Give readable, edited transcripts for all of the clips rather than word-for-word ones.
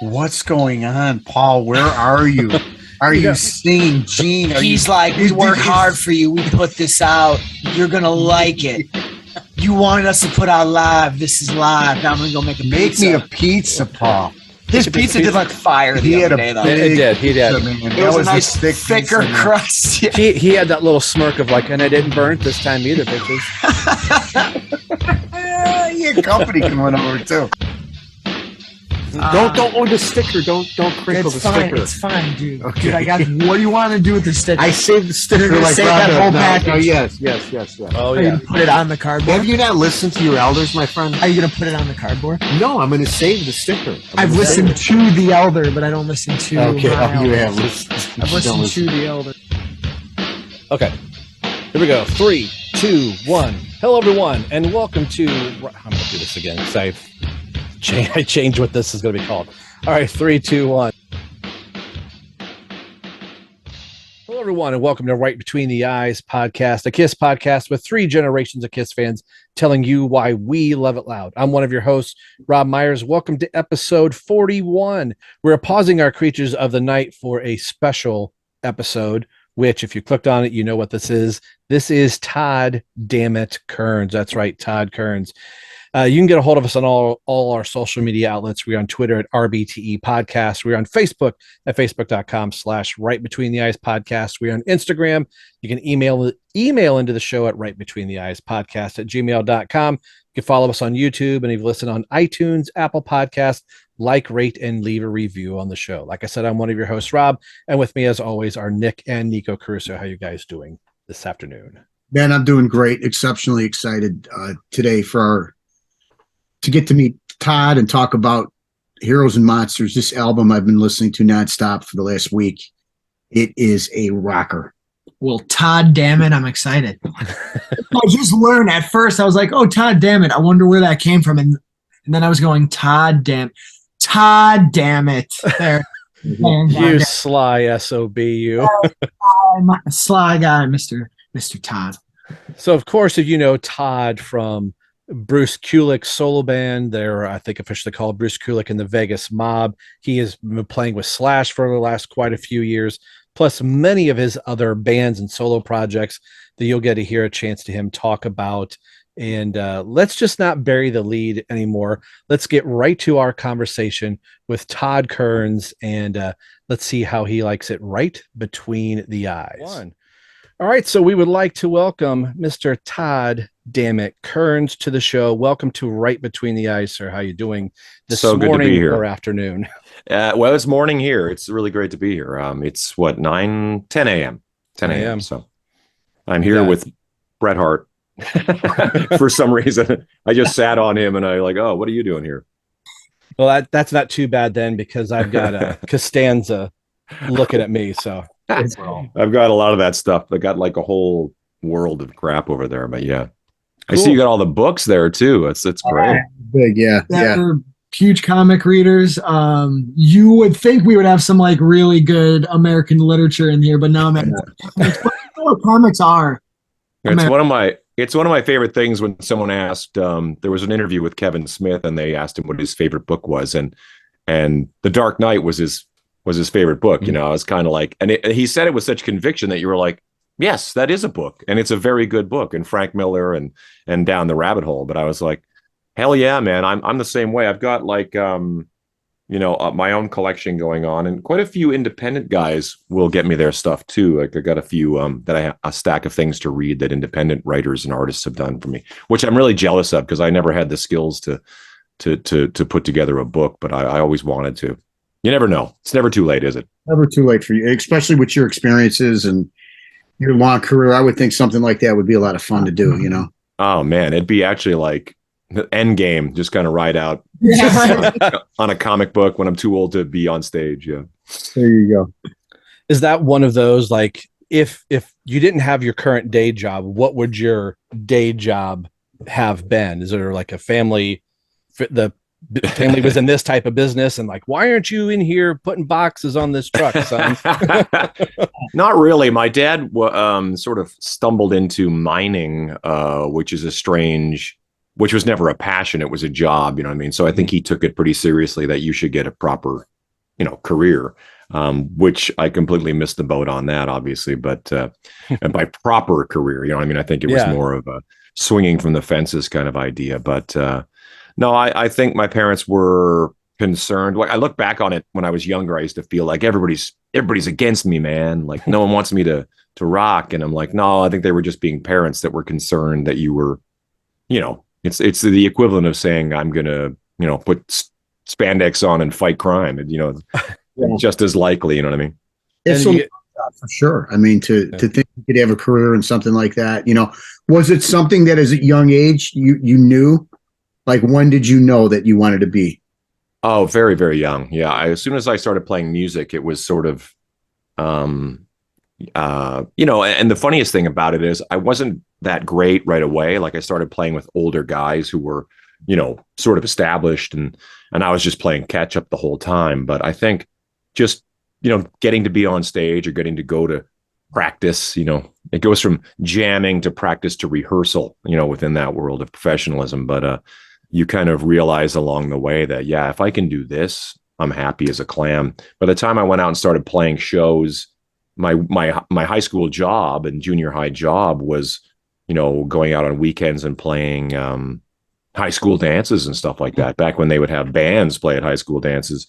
What's going on, Paul? Where are you? Are you singing, Gene? He's like, we work hard for you. We put this out. You're going to like it. You wanted us to put out live. This is live. Now I'm going to go make a pizza. Make me a pizza, Paul. His pizza did like fire the other day, though. It did. He did. It was a nice, thicker crust. Yeah. He had that little smirk of like, and I didn't burn it this time either, bitches. Your company can run over, too. Don't order the sticker. Don't crinkle the sticker. It's fine, dude. Okay. Dude, I got. What do you want to do with the sticker? I saved the sticker like save that whole package. Oh, yes. Oh, Are you yeah. gonna put it on the cardboard? Have you not listened to your elders, my friend? Are you gonna put it on the cardboard? No, I'm going to save the sticker. I've listened to the elder, but I don't listen to. Okay, my you elder. have listened. I've listened to the elder. Okay. Here we go. 3, 2, 1. Hello, everyone, and welcome to. I'm going to do this again because I changed what this is going to be called. All right, 3, 2, 1. Hello, everyone, and welcome to Right Between the Eyes podcast, a KISS podcast with 3 generations of KISS fans telling you why we love it loud. I'm one of your hosts, Rob Myers. Welcome to episode 41. We're pausing our creatures of the night for a special episode, which, if you clicked on it, you know what this is. This is Todd Dammit Kerns. That's right, Todd Kerns. You can get a hold of us on all our social media outlets. We're on Twitter at RBTE Podcast. We're on Facebook at facebook.com/Right Between the Eyes Podcast. We're on Instagram. You can email into the show at rightbetweentheeyespodcast@gmail.com. You can follow us on YouTube, and if you listen on iTunes, Apple Podcasts, like, rate, and leave a review on the show. Like I said, I'm one of your hosts, Rob, and with me, as always, are Nick and Nikko Caruso. How you guys doing this afternoon? Man, I'm doing great. Exceptionally excited today to get to meet Todd and talk about Heroes and Monsters. This album I've been listening to nonstop for the last week. It is a rocker. Well, Todd Dammit, I'm excited. I just learned at first. I was like, "Oh, Todd Dammit. I wonder where that came from." And then I was going, Todd Dammit. There, You sly SOB, you. I'm a sly guy, Mr. Todd. So, of course, if you know Todd from Bruce Kulick's solo band, they're, I think, officially called Bruce Kulick and the Vegas Mob. He has been playing with Slash for the last quite a few years, plus many of his other bands and solo projects that you'll get to hear a chance to him talk about. And let's just not bury the lead anymore. Let's get right to our conversation with Todd Kerns, and let's see how he likes it right between the eyes. All right, so we would like to welcome Mr. Todd Dammit Kerns to the show. Welcome to Right Between the Eyes, sir. How you doing this so morning good to be here. Or afternoon? Well, it's morning here. It's really great to be here. It's what, 10 a.m. 10 a.m. So I'm here with Bret Hart. For some reason, I just sat on him and I like, oh, what are you doing here? Well, that's not too bad then, because I've got a Costanza looking at me. So I've got a lot of that stuff. I got like a whole world of crap over there. But yeah, cool. I see you got all the books there too. It's great. Big, yeah. We're huge comic readers. You would think we would have some like really good American literature in here, but no, man. Comics are. It's one of my favorite things when someone asked. There was an interview with Kevin Smith, and they asked him what his favorite book was, and The Dark Knight was his favorite book. You know, I was kind of like, and he said it with such conviction that you were like, yes, that is a book, and it's a very good book. And Frank Miller and Down the Rabbit Hole. But I was like, hell yeah, man, I'm the same way. I've got like my own collection going on, and quite a few independent guys will get me their stuff too. Like I got a few that I have a stack of things to read that independent writers and artists have done for me, which I'm really jealous of because I never had the skills to put together a book, but I always wanted to. You never know. It's never too late, is it? Never too late for you, especially with your experiences and your long career. I would think something like that would be a lot of fun to do, you know? Oh man, it'd be actually like the end game, just kind of ride out on a comic book when I'm too old to be on stage. Yeah. There you go. Is that one of those, like, if you didn't have your current day job, what would your day job have been? Is there like a family, the family was in this type of business and like, why aren't you in here putting boxes on this truck, son? Not really. My dad sort of stumbled into mining, which is a strange which was never a passion. It was a job, you know what I mean? So I think he took it pretty seriously that you should get a proper, career, which I completely missed the boat on that, obviously. But and by proper career, you know what I mean? I think it was more of a swinging from the fences kind of idea. But no, I think my parents were concerned. Like, I look back on it when I was younger, I used to feel like everybody's against me, man. Like, no one wants me to rock. And I'm like, no, I think they were just being parents that were concerned that you were, it's the equivalent of saying I'm gonna, put spandex on and fight crime. And, just as likely, you know what I mean? It's for sure. I mean, to think you could have a career in something like that, was it something that as a young age you knew? Like, when did you know that you wanted to be? Oh, very, very young. Yeah. As soon as I started playing music, it was sort of, and the funniest thing about it is I wasn't that great right away. Like, I started playing with older guys who were, sort of established, and I was just playing catch up the whole time. But I think just, getting to be on stage or getting to go to practice, it goes from jamming to practice to rehearsal, within that world of professionalism. But you kind of realize along the way that, yeah, if I can do this, I'm happy as a clam. By the time I went out and started playing shows, my high school job and junior high job was, going out on weekends and playing high school dances and stuff like that, back when they would have bands play at high school dances.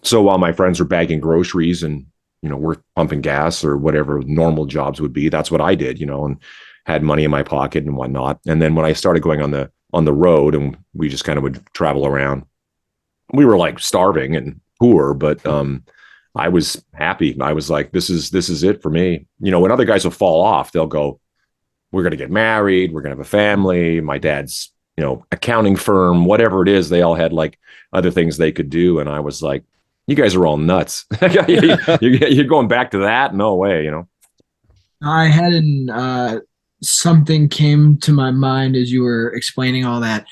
So while my friends were bagging groceries and, we're pumping gas or whatever normal jobs would be, that's what I did, and had money in my pocket and whatnot. And then when I started going on the road, and we just kind of would travel around, we were like starving and poor, but I was happy. I was like, this is it for me. When other guys will fall off, they'll go, we're going to get married, we're going to have a family. My dad's, accounting firm, whatever it is, they all had like other things they could do. And I was like, you guys are all nuts. You're going back to that? No way, I had something came to my mind as you were explaining all that.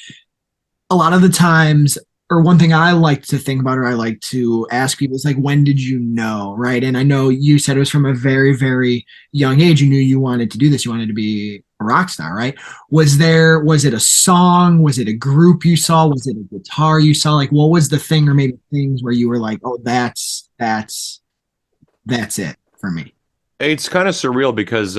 A lot of the times, or one thing I like to think about, or I like to ask people, is like, when did you know, right? And I know you said it was from a very, very young age. You knew you wanted to do this. You wanted to be a rock star, right? Was it a song? Was it a group you saw? Was it a guitar you saw? Like, what was the thing, or maybe things where you were like, oh, that's it for me? It's kind of surreal because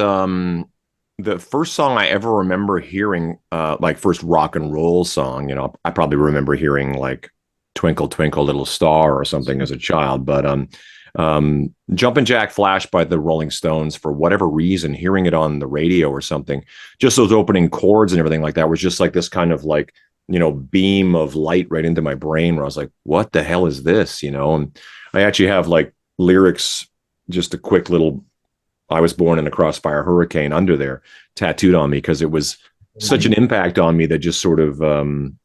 the first song I ever remember hearing, like first rock and roll song, I probably remember hearing like Twinkle, Twinkle, Little Star or something as a child. But Jumpin' Jack Flash by the Rolling Stones, for whatever reason, hearing it on the radio or something, just those opening chords and everything like that was just like this kind of like, beam of light right into my brain where I was like, what the hell is this? And I actually have like lyrics, just a quick little, I was born in a crossfire hurricane under there tattooed on me, because it was such an impact on me that just sort of, and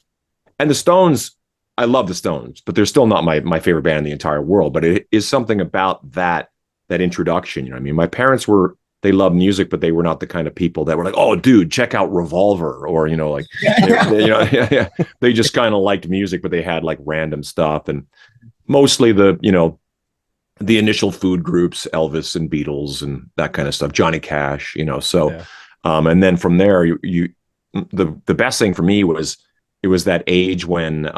the Stones, I love the Stones, but they're still not my favorite band in the entire world. But it is something about that introduction. I mean, my parents they loved music, but they were not the kind of people that were like, oh, dude, check out Revolver, or, they just kind of liked music, but they had like random stuff, and mostly the initial food groups, Elvis and Beatles and that kind of stuff, Johnny Cash, so, yeah. And then from there, the best thing for me was, it was that age when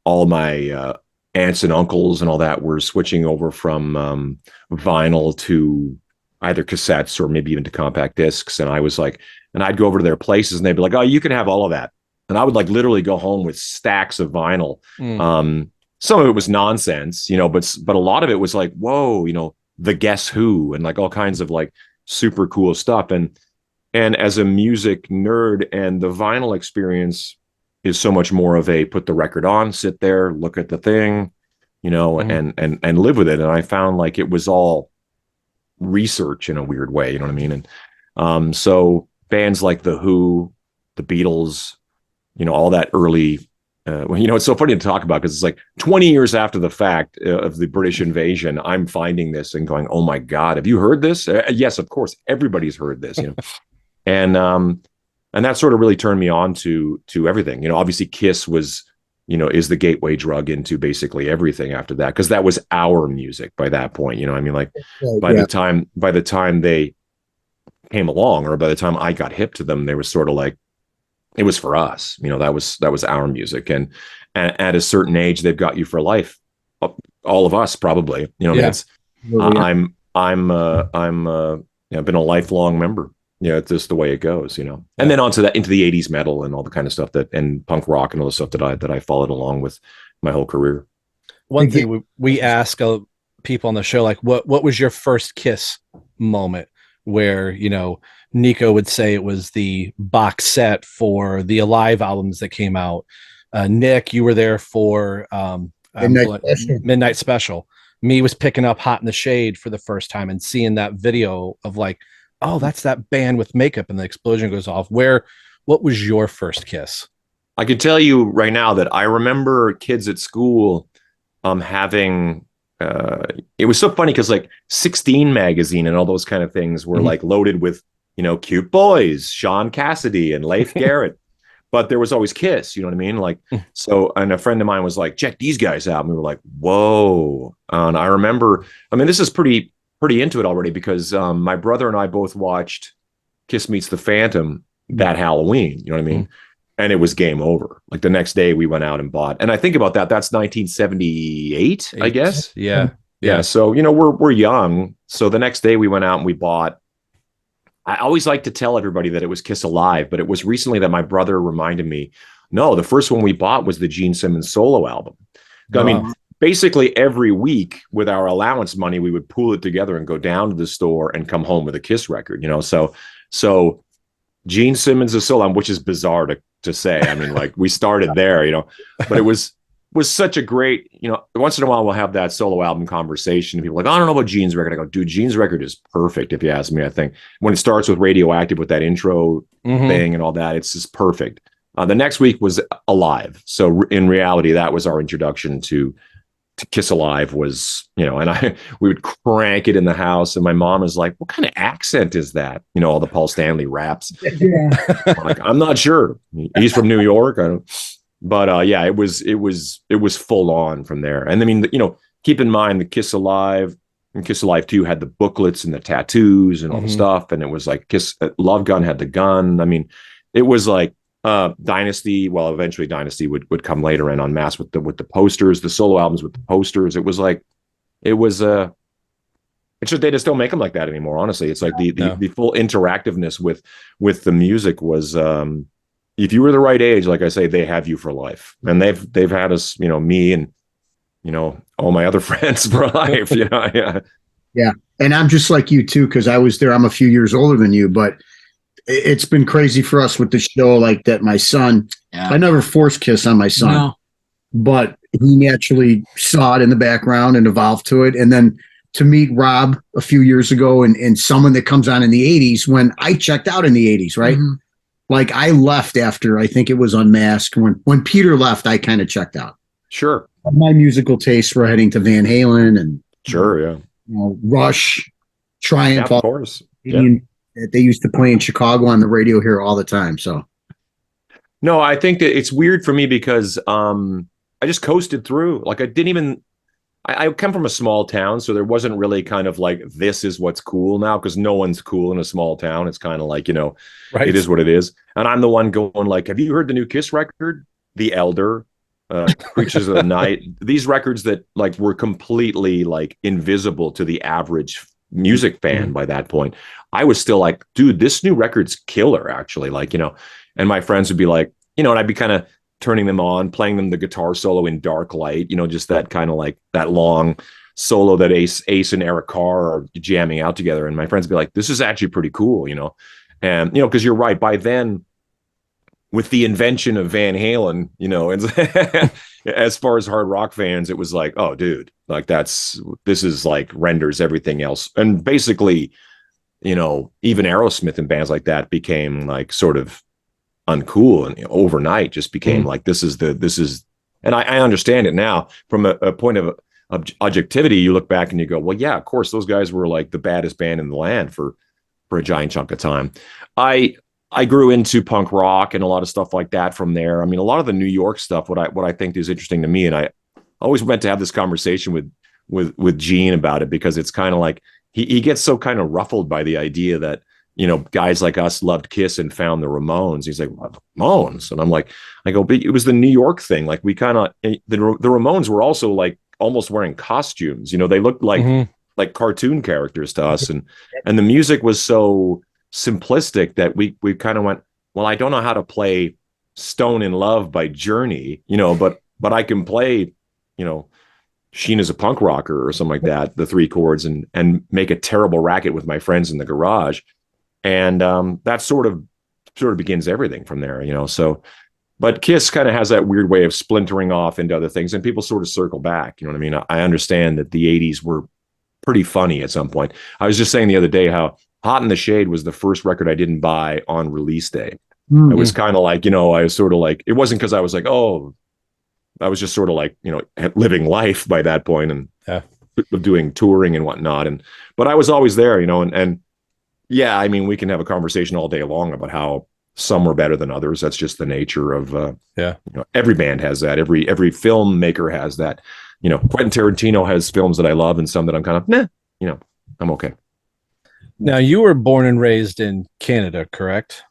all my aunts and uncles and all that were switching over from vinyl to either cassettes or maybe even to compact discs. And I was like, and I'd go over to their places and they'd be like, oh, you can have all of that. And I would like literally go home with stacks of vinyl. Some of it was nonsense, but a lot of it was like, whoa, the Guess Who and like all kinds of like super cool stuff. And as a music nerd, and the vinyl experience is so much more of a put the record on, sit there, look at the thing, and live with it. And I found like it was all research in a weird way, you know what I mean? And so bands like The Who, the Beatles, all that early, it's so funny to talk about, because it's like 20 years after the fact of the British invasion, I'm finding this and going, oh my God, have you heard this? Yes, of course, everybody's heard this, and that sort of really turned me on to everything. Obviously KISS was, is the gateway drug into basically everything after that, because that was our music by that point. I mean, like by the time they came along, or by the time I got hip to them, they were sort of like, it was for us. That was our music, and at a certain age, they've got you for life. All of us probably. It's I've been a lifelong member. It's just the way it goes. And then onto that into the '80s metal and all the kind of stuff and punk rock and all the stuff that I followed along with my whole career. One thing we ask people on the show, like, what was your first KISS moment? Where Nikko would say it was the box set for the Alive albums that came out. Nick, you were there for Midnight Special. Me was picking up Hot in the Shade for the first time and seeing that video of like, oh, that's that band with makeup and the explosion goes off. What was your first KISS? I can tell you right now that I remember kids at school having it was so funny because like 16 magazine and all those kind of things were like loaded with cute boys, Sean Cassidy and Leif Garrett. But there was always KISS, you know what I mean? Like, so, and a friend of mine was like, check these guys out. And we were like, whoa. And I remember, this is pretty into it already because my brother and I both watched KISS Meets the Phantom that Halloween, you know what I mean? And it was game over. Like the next day we went out and bought, and I think about that, that's 1978, I guess. Yeah. So, we're young. So the next day we went out and we bought, I always like to tell everybody that it was KISS Alive, but it was recently that my brother reminded me, no, the first one we bought was the Gene Simmons solo album. I mean, basically every week with our allowance money, we would pool it together and go down to the store and come home with a KISS record, so Gene Simmons' solo album, which is bizarre to say. I mean, like we started there, but it was such a great, once in a while we'll have that solo album conversation. People are like, I don't know about Gene's record. I go, dude, Gene's record is perfect. If you ask me, I think when it starts with Radioactive with that intro thing and all that, it's just perfect. The next week was Alive. So in reality, that was our introduction to KISS Alive was, and we would crank it in the house. And my mom was like, what kind of accent is that? All the Paul Stanley raps. Yeah. I'm not sure. He's from New York. I don't. But yeah, it was full on from there. And I mean, keep in mind the KISS Alive and KISS Alive 2 had the booklets and the tattoos and all the stuff. And it was like KISS Love Gun had the gun. I mean, it was like Dynasty. Well, eventually Dynasty would come later and Unmasked with the posters, the solo albums with the posters. It was like, it's just, they just don't make them like that anymore. Honestly, it's like the full interactiveness with the music was, if you were the right age, like I say, they have you for life, and they've had us, me and all my other friends for life. Yeah, and I'm just like you too because I was there. I'm a few years older than you, but it's been crazy for us with the show like that. My son, I never forced KISS on my son, but he naturally saw it in the background and evolved to it, and then to meet Rob a few years ago and someone that comes on in the '80s when I checked out in the '80s, right? Like I left after, I think it was Unmasked. When Peter left, I kind of checked out. Sure. My musical tastes were heading to Van Halen and Rush, Triumph. Of course. That they used to play in Chicago on the radio here all the time. So, no, I think that it's weird for me because I just coasted through. Like I didn't even. I come from a small town, so there wasn't really kind of like, this is what's cool now, because no one's cool in a small town. It's kind of like, right. It is what it is. And I'm the one going like, have you heard the new KISS record? The Elder, Creatures of the Night. These records that like were completely like invisible to the average music fan by that point. I was still like, dude, this new record's killer, actually. Like, and my friends would be like, and I'd be kind of turning them on, playing them the guitar solo in Dark Light, just that kind of like that long solo that Ace and Eric Carr are jamming out together. And my friends would be like, this is actually pretty cool, and, because you're right. By then, with the invention of Van Halen, and as far as hard rock fans, it was like, oh, dude, like this is like renders everything else. And basically, even Aerosmith and bands like that became like sort of uncool and overnight just became like, this is, and I understand it now from a point of objectivity. You look back and you go, well, yeah, of course, those guys were like the baddest band in the land for a giant chunk of time. I grew into punk rock and a lot of stuff like that from there. I mean, a lot of the New York stuff, what I think is interesting to me, and I always meant to have this conversation with Gene about it, because it's kind of like he gets so kind of ruffled by the idea that guys like us loved Kiss and found the Ramones. He's like, what, Ramones? And I'm like, I go, but it was the New York thing. Like we kind of, the Ramones were also like almost wearing costumes. They looked like cartoon characters to us. And the music was so simplistic that we kind of went, well, I don't know how to play Stone in Love by Journey, but I can play, Sheen is a Punk Rocker or something like that, the 3 chords, and make a terrible racket with my friends in the garage. And that sort of begins everything from there, so, but Kiss kind of has that weird way of splintering off into other things, and people sort of circle back. You know what I mean? I understand that the 80s were pretty funny at some point. I was just saying the other day how Hot in the Shade was the first record I didn't buy on release day. Mm-hmm. It was kind of like, I was sort of like, it wasn't because I was like, oh, I was just sort of like, living life by that point and doing touring and whatnot. But I was always there, and yeah, I mean, we can have a conversation all day long about how some are better than others. That's just the nature of, every band has that. Every filmmaker has that. Quentin Tarantino has films that I love and some that I'm kind of, I'm okay. Now, you were born and raised in Canada, correct?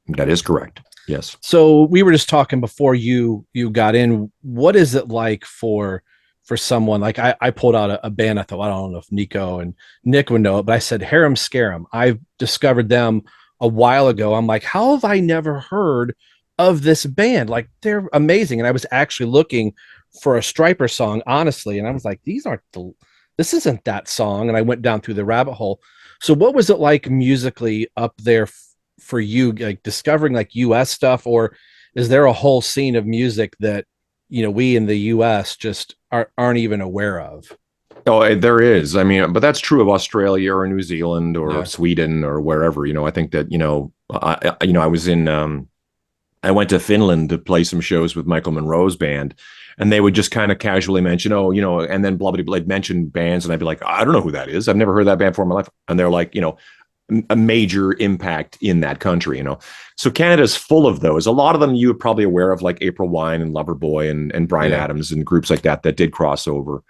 That is correct. Yes. So we were just talking before you got in. What is it like for someone like I pulled out a band? I thought, I don't know if Nikko and Nick would know it, but I said Harem Scarum. I discovered them a while ago. I'm like, how have I never heard of this band? Like, they're amazing. And I was actually looking for a Striper song, honestly, and I was like, this isn't that song. And I went down through the rabbit hole. So what was it like musically up there for you, like discovering like US stuff, or is there a whole scene of music that we in the US just aren't even aware of? Oh, there is. I mean, but that's true of Australia or New Zealand or Sweden or wherever. I think that I was in I went to Finland to play some shows with Michael Monroe's band, and they would just kind of casually mention, and then blah blah blah, mention bands, and I'd be like, I don't know who that is. I've never heard that band before in my life, and they're like, a major impact in that country, So Canada's full of those. A lot of them you were probably aware of, like April Wine and Loverboy and Bryan Adams and groups like that did cross over.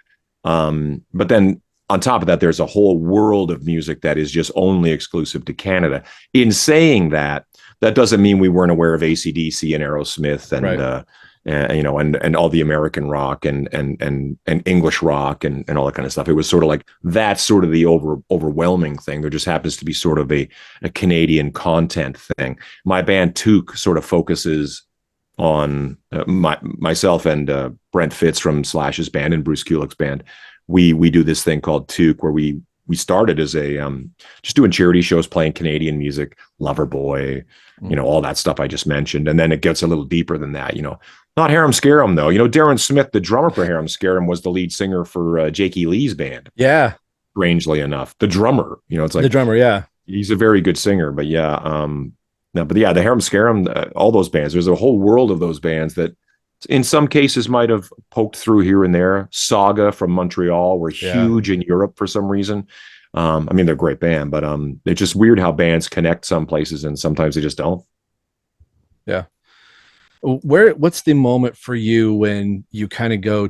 But then on top of that, there's a whole world of music that is just only exclusive to Canada. In saying that, that doesn't mean we weren't aware of AC/DC and Aerosmith and all the American rock and English rock and all that kind of stuff. It was sort of like that's sort of the overwhelming thing. There just happens to be sort of a Canadian content thing. My band Toque sort of focuses on myself and Brent Fitz from Slash's band and Bruce Kulick's band. We do this thing called Toque, where we started as a just doing charity shows, playing Canadian music, Loverboy, all that stuff I just mentioned, and then it gets a little deeper than that. Not Harem Scarum though. Darren Smith, the drummer for Harem Scarum, was the lead singer for Jakey Lee's band. Yeah, strangely enough, the drummer. It's like the drummer. Yeah, he's a very good singer. But the Harem Scarum, all those bands. There's a whole world of those bands that, in some cases, might have poked through here and there. Saga from Montreal were huge in Europe for some reason. I mean, they're a great band, but it's just weird how bands connect some places and sometimes they just don't. Yeah. What's the moment for you when you kind of go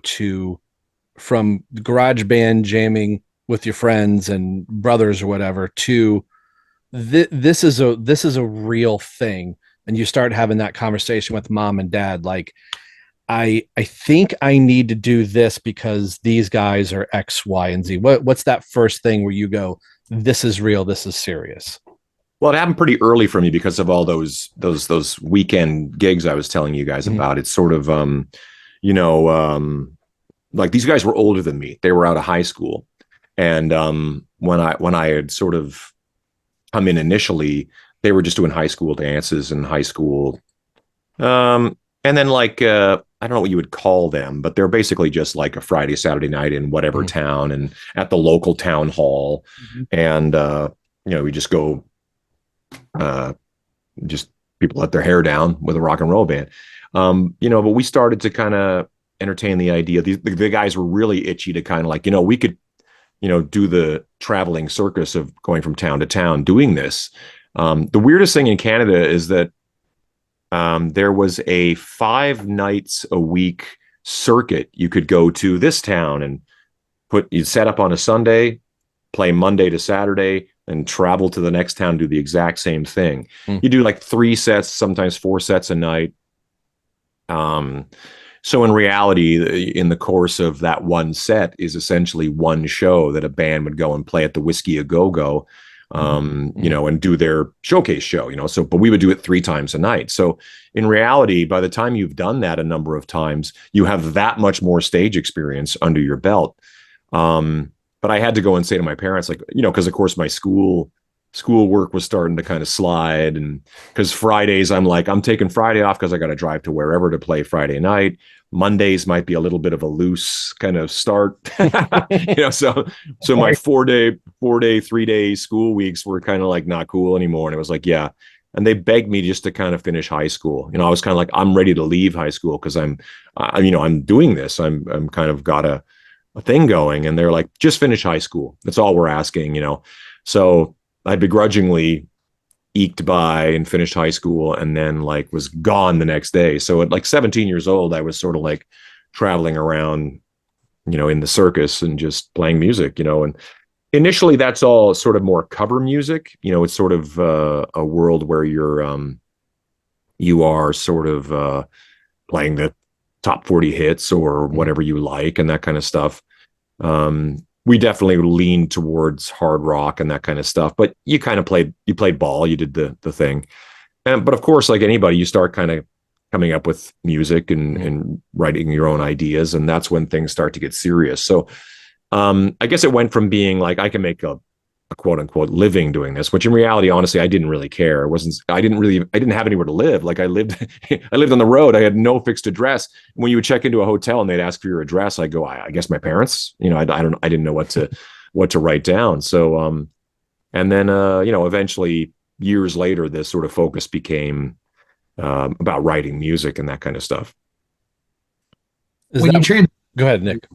from garage band jamming with your friends and brothers or whatever to this is a real thing, and you start having that conversation with mom and dad, like, I think I need to do this because these guys are X, Y, and Z. What's that first thing where you go, this is real, this is serious? Well, it happened pretty early for me because of all those weekend gigs I was telling you guys about. It's sort of, like these guys were older than me. They were out of high school. And when I had sort of come in initially, they were just doing high school dances and high school. And then like, I don't know what you would call them, but they're basically just like a Friday, Saturday night in whatever town and at the local town hall. And, we just go, just people let their hair down with a rock and roll band. But we started to kind of entertain the idea. The guys were really itchy to kind of like, we could, do the traveling circus of going from town to town doing this. The weirdest thing in Canada is that there was a 5 nights a week circuit you could go to this town and you'd set up on a Sunday, play Monday to Saturday, and travel to the next town, do the exact same thing. Mm. You do like 3 sets, sometimes 4 sets a night. So in reality, in the course of that one set is essentially one show that a band would go and play at the Whiskey A Go-Go, you know, and do their showcase show, you know, so, but we would do it 3 times a night. So in reality, by the time you've done that a number of times, you have that much more stage experience under your belt. But I had to go and say to my parents, like, you know, because of course my school work was starting to kind of slide, and because Fridays I'm taking Friday off because I got to drive to wherever to play Friday night. Mondays might be a little bit of a loose kind of start, you know, so my 3-day school weeks were kind of like not cool anymore. And it was like, yeah. And they begged me just to kind of finish high school. You know, I was kind of like, I'm ready to leave high school because I'm doing this. I'm kind of got a thing going. And they're like, just finish high school. That's all we're asking, you know. So I begrudgingly eked by and finished high school, and then like was gone the next day. So at like 17 years old, I was sort of like traveling around, you know, in the circus and just playing music, you know. And initially that's all sort of more cover music, you know. It's sort of a world where you are sort of playing the top 40 hits or whatever you like and that kind of stuff. We definitely leaned towards hard rock and that kind of stuff, but you played ball, you did the thing. But of course, like anybody, you start kind of coming up with music and writing your own ideas. And that's when things start to get serious. So I guess it went from being like, I can make a quote unquote living doing this, which in reality, honestly, I didn't really care. I didn't have anywhere to live. Like I lived on the road. I had no fixed address. When you would check into a hotel and they'd ask for your address, I go, I guess my parents, you know, I didn't know what to write down. So, and then, you know, eventually years later, this sort of focus became about writing music and that kind of stuff. Go ahead, Nick.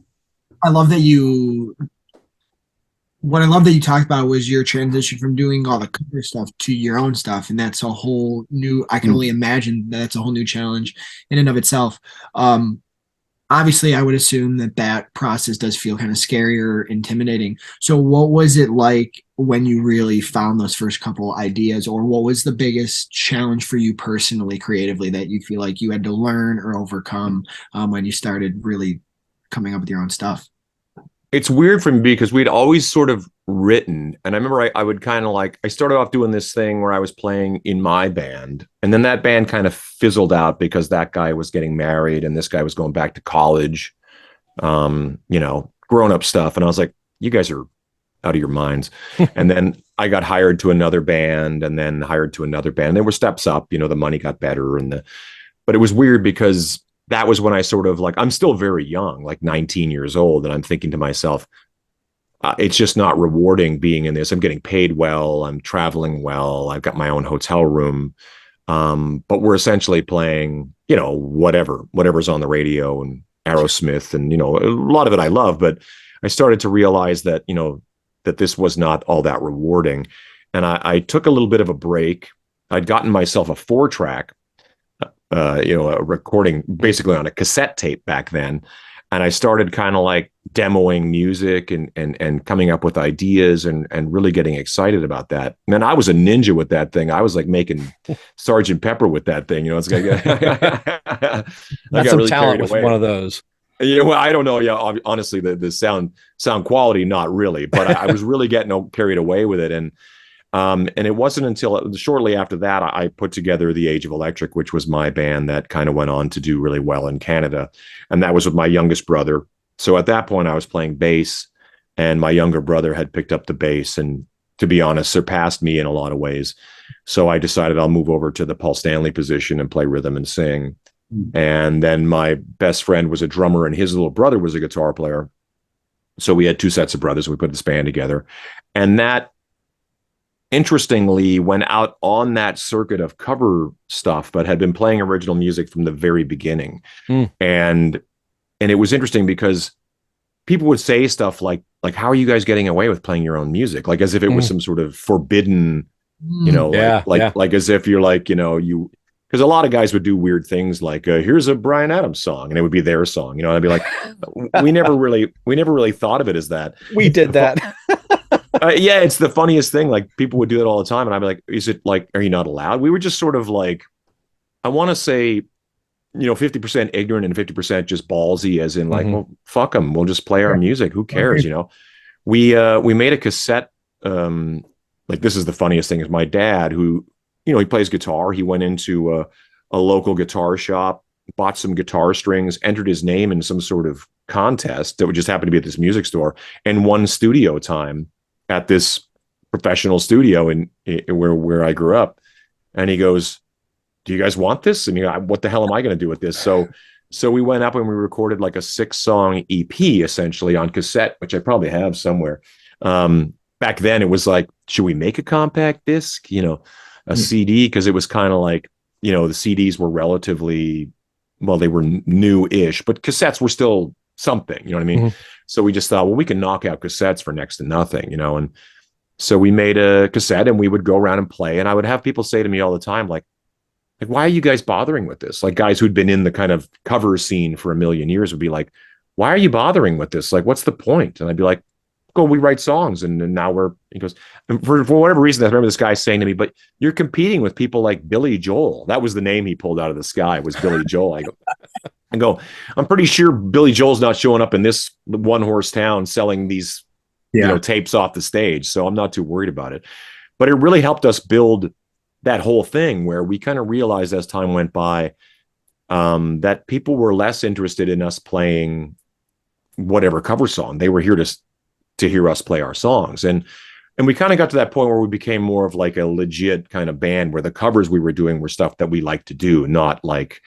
What I love that you talked about was your transition from doing all the cover stuff to your own stuff. And that's a whole new, I can only imagine that's a whole new challenge in and of itself. Obviously I would assume that process does feel kind of scary or intimidating. So what was it like when you really found those first couple ideas, or what was the biggest challenge for you personally, creatively, that you feel like you had to learn or overcome when you started really coming up with your own stuff? It's weird for me because we'd always sort of written, and I remember I would kind of like, I started off doing this thing where I was playing in my band, and then that band kind of fizzled out because that guy was getting married and this guy was going back to college, you know, grown up stuff. And I was like, you guys are out of your minds. And then I got hired to another band and then hired to another band. There were steps up, you know, the money got better but it was weird because that was when I sort of like, I'm still very young, like 19 years old. And I'm thinking to myself, it's just not rewarding being in this. I'm getting paid well. I'm traveling well. I've got my own hotel room. But we're essentially playing, you know, whatever's on the radio and Aerosmith. And, you know, a lot of it I love, but I started to realize that, you know, that this was not all that rewarding. And I took a little bit of a break. I'd gotten myself a 4-track, you know, a recording basically on a cassette tape back then. And I started kind of like demoing music and coming up with ideas and really getting excited about that. Man, I was a ninja with that thing. I was like making Sergeant Pepper with that thing. You know, it's like, that's some really talent with one of those. Yeah, well, I don't know. Yeah, honestly, the sound quality, not really, but I was really getting carried away with it. And it wasn't until shortly after that I put together the Age of Electric, which was my band that kind of went on to do really well in Canada. And that was with my youngest brother. So at that point I was playing bass, and my younger brother had picked up the bass and, to be honest, surpassed me in a lot of ways. So I decided I'll move over to the Paul Stanley position and play rhythm and sing. And then my best friend was a drummer and his little brother was a guitar player. So we had 2 sets of brothers. We put this band together. And that, interestingly, went out on that circuit of cover stuff, but had been playing original music from the very beginning. And it was interesting because people would say stuff like, how are you guys getting away with playing your own music? Like as if it was some sort of forbidden, you know, like as if you're like, you know, because a lot of guys would do weird things like, here's a Bryan Adams song, and it would be their song, you know, and I'd be like, we never really thought of it as that. We did that. Yeah, it's the funniest thing. Like people would do it all the time, and I'd be like, "Is it like, are you not allowed?" We were just sort of like, I want to say, 50% ignorant and 50% just ballsy, as in like, well, fuck them, we'll just play our music. Who cares? We made a cassette. Like this is the funniest thing is my dad, who he plays guitar. He went into a local guitar shop, bought some guitar strings, entered his name in some sort of contest that would just happen to be at this music store, and won studio time at this professional studio in where I grew up. And he goes, "Do you guys want this?" And what the hell am I going to do with this? So we went up and we recorded like a 6-song EP essentially on cassette, which I probably have somewhere. Back then it was like, should we make a compact disc, a CD? Because it was kind of like, the CDs were relatively, well, they were new-ish, but cassettes were still something, you know what I mean? So we just thought, well, we can knock out cassettes for next to nothing, and so we made a cassette and we would go around and play. And I would have people say to me all the time, like, why are you guys bothering with this? Like guys who'd been in the kind of cover scene for a million years would be like, why are you bothering with this? Like, what's the point? And I'd be like, go, we write songs. And now he goes, and for whatever reason, I remember this guy saying to me, but you're competing with people like Billy Joel. That was the name he pulled out of the sky, was Billy Joel. I go, I'm pretty sure Billy Joel's not showing up in this one-horse town selling these tapes off the stage. So I'm not too worried about it. But it really helped us build that whole thing, where we kind of realized as time went by that people were less interested in us playing whatever cover song. They were here to hear us play our songs. And we kind of got to that point where we became more of like a legit kind of band, where the covers we were doing were stuff that we liked to do, not like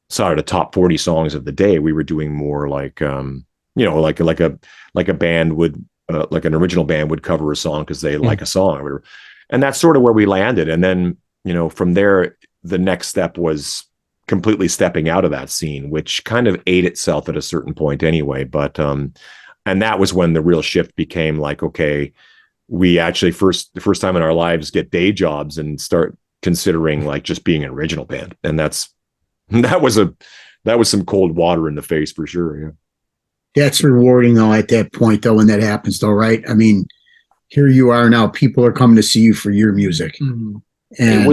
sort of the top 40 songs of the day. We were doing more like like a band would like an original band would cover a song because they like a song or whatever. And that's sort of where we landed. And then, from there, the next step was completely stepping out of that scene, which kind of ate itself at a certain point anyway. But, and that was when the real shift became like, okay, we actually the first time in our lives get day jobs and start considering like just being an original band. And that was some cold water in the face for sure. Yeah. That's rewarding though at that point though, when that happens though, right? I mean, here you are now, people are coming to see you for your music. And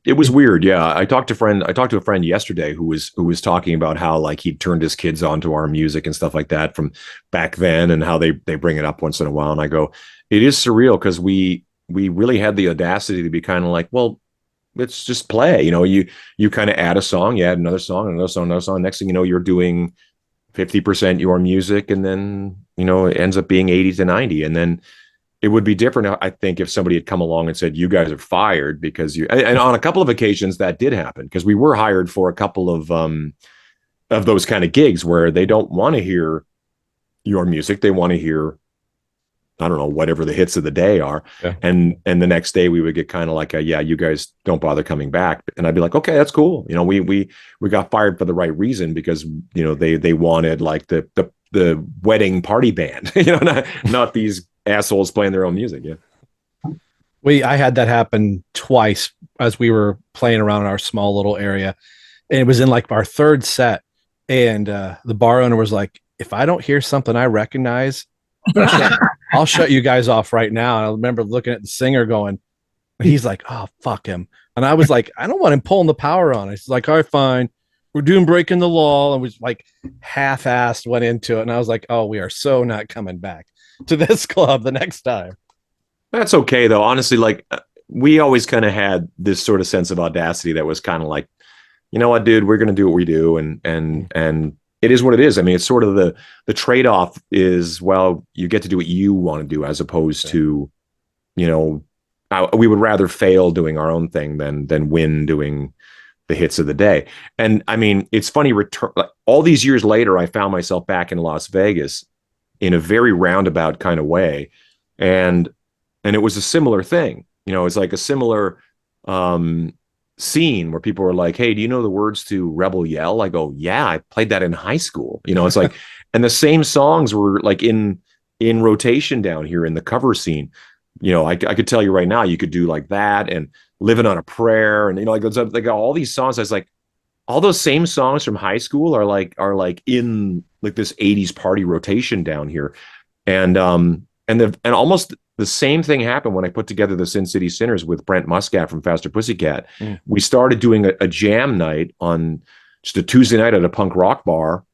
it was weird. Yeah. I talked to a friend yesterday who was talking about how like he turned his kids onto our music and stuff like that from back then, and how they bring it up once in a while. And I go, it is surreal, because we really had the audacity to be kind of like, well, let's just play, you kind of add a song, you add another song, another song, another song. Next thing you know, you're doing 50% your music, and then, it ends up being 80 to 90. And then it would be different, I think, if somebody had come along and said, you guys are fired because and on a couple of occasions that did happen, because we were hired for a couple of those kind of gigs where they don't want to hear your music. They want to hear, I don't know, whatever the hits of the day are. Yeah. And the next day we would get kind of like yeah, you guys don't bother coming back. And I'd be like, okay, that's cool. We got fired for the right reason, because, they wanted like the wedding party band, not these assholes playing their own music. Yeah. I had that happen twice as we were playing around in our small little area, and it was in like our third set. And the bar owner was like, if I don't hear something I recognize, I'll shut you guys off right now. And I remember looking at the singer going, he's like, oh, fuck him. And I was like, I don't want him pulling the power on. He's like, all right, fine. We're doing breaking the law. And was like half-assed went into it. And I was like, oh, we are so not coming back to this club the next time. That's okay though. Honestly, like we always kind of had this sort of sense of audacity that was kind of like, you know what, dude, we're going to do what we do. And it is what it is. I mean, it's sort of the trade-off is, well, you get to do what you want to do, as opposed to, we would rather fail doing our own thing than win doing the hits of the day. And I mean, it's funny, all these years later, I found myself back in Las Vegas in a very roundabout kind of way. And it was a similar thing, it's like a similar scene where people were like, hey, do you know the words to Rebel Yell? I go, yeah, I played that in high school. It's like, and the same songs were like in rotation down here in the cover scene. I could tell you right now, you could do like that and Living on a Prayer. And, like they got all these songs. I was like, all those same songs from high school are like in like this 80s party rotation down here. And and almost the same thing happened when I put together the Sin City Sinners with Brent Muscat from Faster Pussycat. We started doing a jam night on just a Tuesday night at a punk rock bar,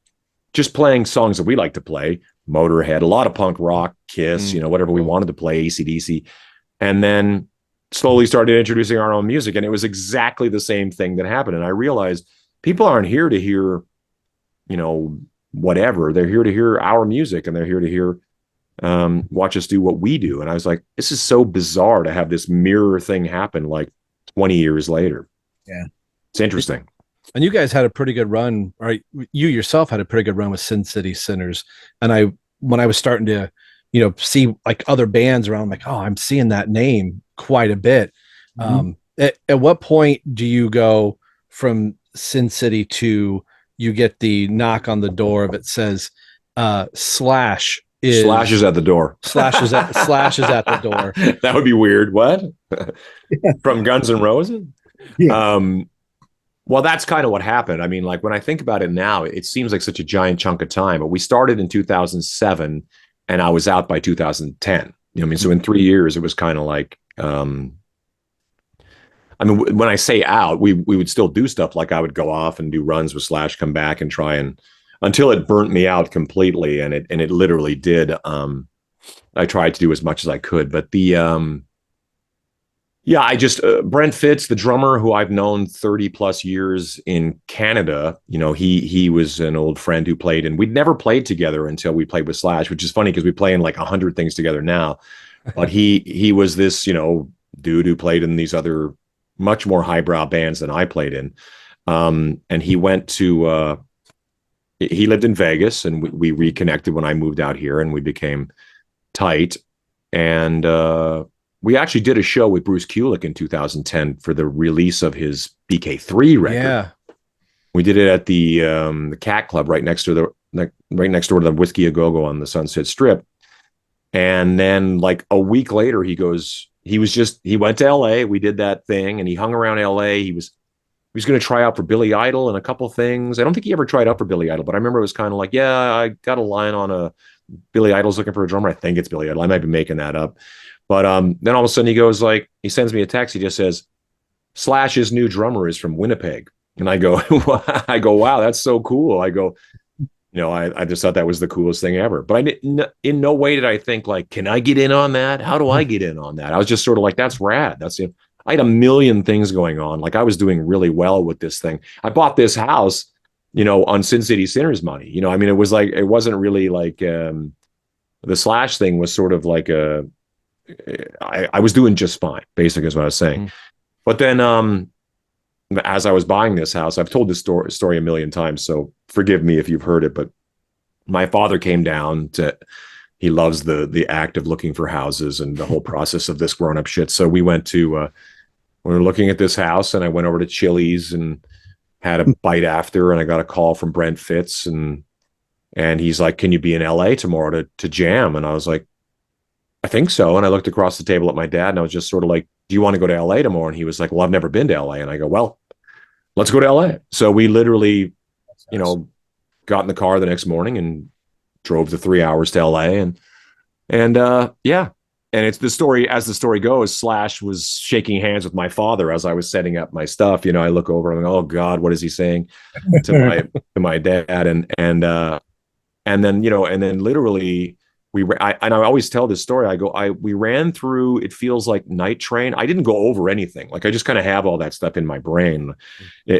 just playing songs that we like to play. Motorhead, a lot of punk rock, Kiss, whatever we wanted to play, AC/DC. And then slowly started introducing our own music. And it was exactly the same thing that happened. And I realized people aren't here to hear, whatever. They're here to hear our music, and they're here to hear, watch us do what we do. And I was like, this is so bizarre to have this mirror thing happen like 20 years later. Yeah. It's interesting. And you guys had a pretty good run, right? You yourself had a pretty good run with Sin City Sinners. And when I was starting to, see like other bands around, I'm like, oh, I'm seeing that name quite a bit. At what point do you go from Sin City to you get the knock on the door that says Slash is at the door. Slash is at the door. That would be weird. What? From Guns N' Roses? Yeah. Well, that's kind of what happened. I mean, like when I think about it now, it seems like such a giant chunk of time, but we started in 2007 and I was out by 2010. So in 3 years, it was kind of like, when I say out, we would still do stuff. Like I would go off and do runs with Slash, come back and try and, until it burnt me out completely. And it literally did. I tried to do as much as I could, but Brent Fitz, the drummer who I've known 30 plus years in Canada, he was an old friend who played, and we'd never played together until we played with Slash, which is funny because we play in like 100 things together now. But he was this, dude who played in these other much more highbrow bands than I played in. And he went to, he lived in Vegas, and we reconnected when I moved out here, and we became tight. And, we actually did a show with Bruce Kulick in 2010 for the release of his BK3 record. Yeah, we did it at the Cat Club right next door to the Whiskey A Go Go on the Sunset Strip. And then like a week later, he went to LA. We did that thing, and he hung around LA. He was going to try out for Billy Idol and a couple things. I don't think he ever tried out for Billy Idol, but I remember it was kind of like, yeah, I got a line on a Billy Idol's looking for a drummer. I think it's Billy Idol. I might be making that up. But then all of a sudden he sends me a text. He just says, Slash's new drummer is from Winnipeg. And I go, wow, that's so cool. I go, I just thought that was the coolest thing ever. But in no way did I think like, can I get in on that? How do I get in on that? I was just sort of like, that's rad. That's it. I had a million things going on. Like I was doing really well with this thing. I bought this house, on Sin City Sinners money. It was like, it wasn't really like the Slash thing was sort of like I was doing just fine, basically is what I was saying. But then as I was buying this house, I've told this story a million times, so forgive me if you've heard it, but my father came down he loves the act of looking for houses and the whole process of this grown-up shit. So we went to, we were looking at this house, and I went over to Chili's and had a bite after, and I got a call from Brent Fitz, and he's like, can you be in LA tomorrow to jam? And I was like, I think so. And I looked across the table at my dad, and I was just sort of like, do you want to go to LA tomorrow? And he was like, well, I've never been to LA. And I go, well, let's go to LA. So we literally, got in the car the next morning and drove the 3 hours to LA. And yeah. And it's the story, as the story goes, Slash was shaking hands with my father as I was setting up my stuff. I look over and I'm like, oh God, what is he saying to my dad? And then, and then literally, I always tell this story. We ran through, it feels like Night Train. I didn't go over anything. Like I just kind of have all that stuff in my brain.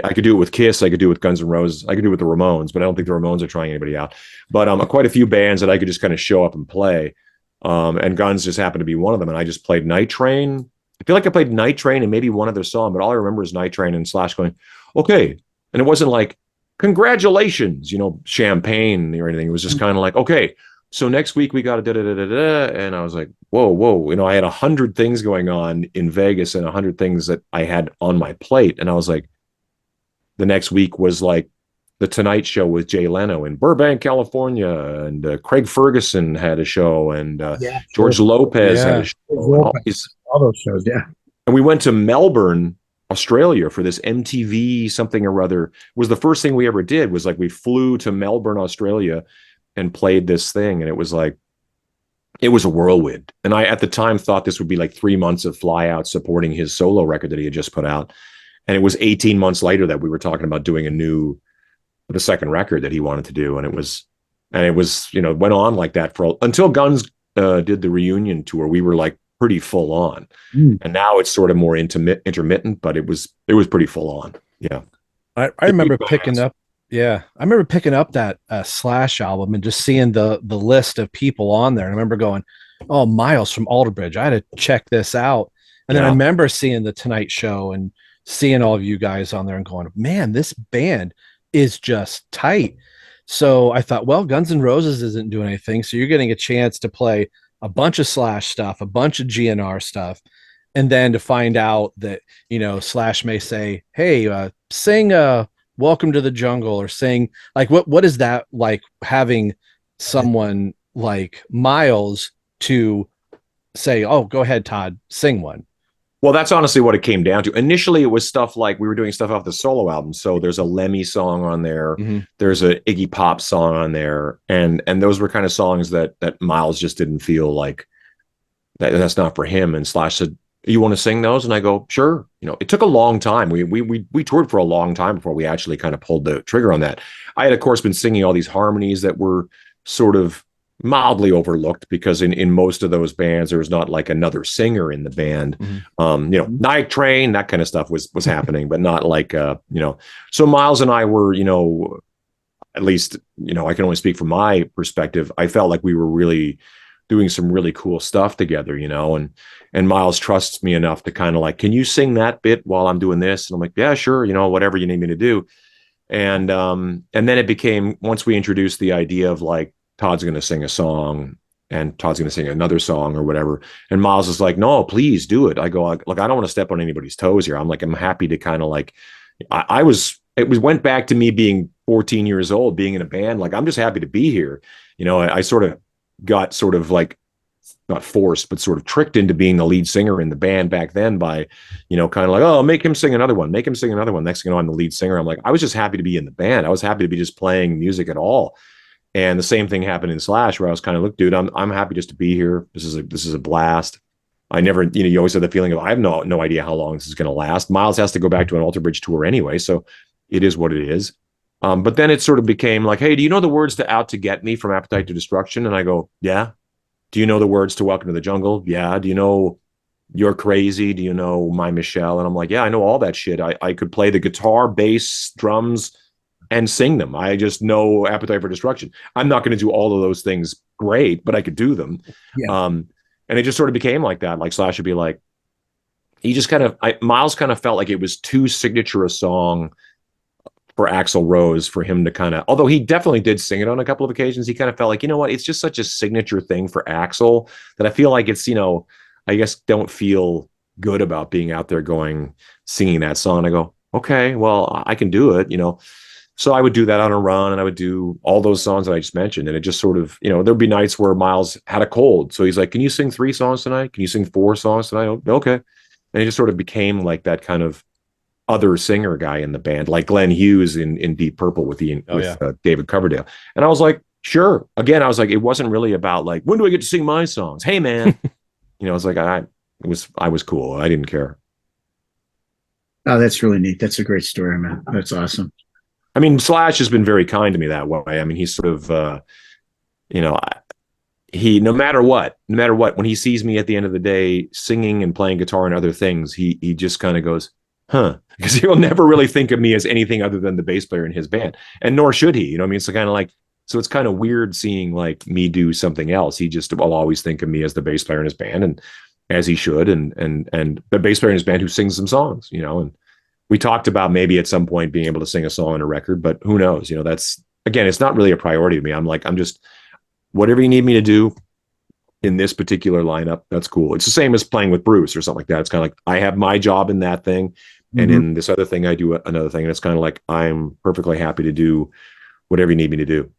I could do it with Kiss. I could do it with Guns N' Roses. I could do it with the Ramones, but I don't think the Ramones are trying anybody out. But quite a few bands that I could just kind of show up and play. And Guns just happened to be one of them. And I just played Night Train. I feel like I played Night Train and maybe one other song, but all I remember is Night Train and Slash going, okay. And it wasn't like, congratulations, champagne or anything. It was just kind of like, okay, so next week we got a da-da-da-da-da. And I was like, whoa. I had 100 things going on in Vegas and 100 things that I had on my plate. And I was like, the next week was like the Tonight Show with Jay Leno in Burbank, California. And Craig Ferguson had a show, and George Lopez had a show. All those shows, yeah. And we went to Melbourne, Australia for this MTV something or other. It was the first thing we ever did, was like we flew to Melbourne, Australia, and played this thing. And it was like, it was a whirlwind. And I, at the time, thought this would be like 3 months of fly out supporting his solo record that he had just put out. And it was 18 months later that we were talking about doing the second record that he wanted to do. And it was, went on like that until Guns did the reunion tour. We were like pretty full on. And now it's sort of more intermittent, but it was pretty full on. Yeah. I remember picking up. Yeah, I remember picking up that Slash album and just seeing the list of people on there. And I remember going, "Oh, Myles from Alderbridge. I had to check this out." And then I remember seeing the Tonight Show and seeing all of you guys on there and going, "Man, this band is just tight." So I thought, well, Guns N' Roses isn't doing anything, so you're getting a chance to play a bunch of Slash stuff, a bunch of GNR stuff, and then to find out that Slash may say, "Hey, sing Welcome to the Jungle," or sing like what is that like, having someone like Myles to say, "Oh, go ahead, Todd, sing one"? Well, that's honestly what it came down to. Initially, it was stuff like we were doing stuff off the solo album. So there's a Lemmy song on there. Mm-hmm. There's a Iggy Pop song on there. And those were kind of songs that Myles just didn't feel like that's not for him. And Slash said, "You want to sing those?" And I go, "Sure." It took a long time. We toured for a long time before we actually kind of pulled the trigger on that. I had, of course, been singing all these harmonies that were sort of mildly overlooked because in most of those bands there was not like another singer in the band. Mm-hmm. Night Train, that kind of stuff was happening, but not like so Myles and I were, at least I can only speak from my perspective, I felt like we were really doing some really cool stuff together, and Myles trusts me enough to kind of like, "Can you sing that bit while I'm doing this?" And I'm like, "Yeah, sure, whatever you need me to do." And then it became, once we introduced the idea of like, Todd's going to sing a song and Todd's going to sing another song or whatever. And Myles is like, "No, please do it." I go, "Look, I don't want to step on anybody's toes here." I'm happy to kind of like, it went back to me being 14 years old, being in a band. Like, I'm just happy to be here. I sort of got sort of like, not forced, but sort of tricked into being the lead singer in the band back then by, kind of like, "Oh, make him sing another one. Make him sing another one." Next thing you know, I'm the lead singer. I'm like, I was just happy to be in the band. I was happy to be just playing music at all. And the same thing happened in Slash, where I was kind of, "Look, dude, I'm happy just to be here. This is a blast." I never, you always have the feeling of, I have no idea how long this is going to last. Myles has to go back to an Alter Bridge tour anyway, so it is what it is. But then it sort of became like, "Hey, do you know the words to Out to Get Me from Appetite to Destruction?" And I go, "Yeah." "Do you know the words to Welcome to the Jungle?" "Yeah." "Do you know You're Crazy? Do you know My Michelle?" And I'm like, "Yeah, I know all that shit. I could play the guitar, bass, drums, and sing them. I just know Appetite for Destruction. I'm not going to do all of those things great, but I could do them." Yeah. And it just sort of became like that. Like, Slash would be like, Myles kind of felt like it was too signature a song for Axl Rose for him to kind of, although he definitely did sing it on a couple of occasions, he kind of felt like, what, it's just such a signature thing for Axl that I feel like it's, I guess don't feel good about being out there singing that song. I go, "Okay, well, I can do it, So I would do that on a run, and I would do all those songs that I just mentioned. And it just sort of, there'd be nights where Myles had a cold. So he's like, "Can you sing 3 songs tonight? Can you sing 4 songs tonight?" "Okay." And it just sort of became like that kind of other singer guy in the band, like Glenn Hughes in Deep Purple with David Coverdale. And I was like, "Sure." Again, I was like, it wasn't really about like, "When do I get to sing my songs? Hey, man." It's like, I was cool. I didn't care. Oh, that's really neat. That's a great story, man. That's awesome. I mean, Slash has been very kind to me that way. I mean, he's sort of, he, no matter what, when he sees me at the end of the day singing and playing guitar and other things, he just kind of goes, "Huh," because he'll never really think of me as anything other than the bass player in his band, and nor should he. I mean, it's kind of like, so it's kind of weird seeing like me do something else. He just will always think of me as the bass player in his band, and as he should, and the bass player in his band who sings some songs, and. We talked about maybe at some point being able to sing a song on a record, but who knows? That's, again, it's not really a priority to me. I'm just, whatever you need me to do in this particular lineup, that's cool. It's the same as playing with Bruce or something like that. It's kind of like, I have my job in that thing, and in this other thing, I do another thing. And it's kind of like, I'm perfectly happy to do whatever you need me to do.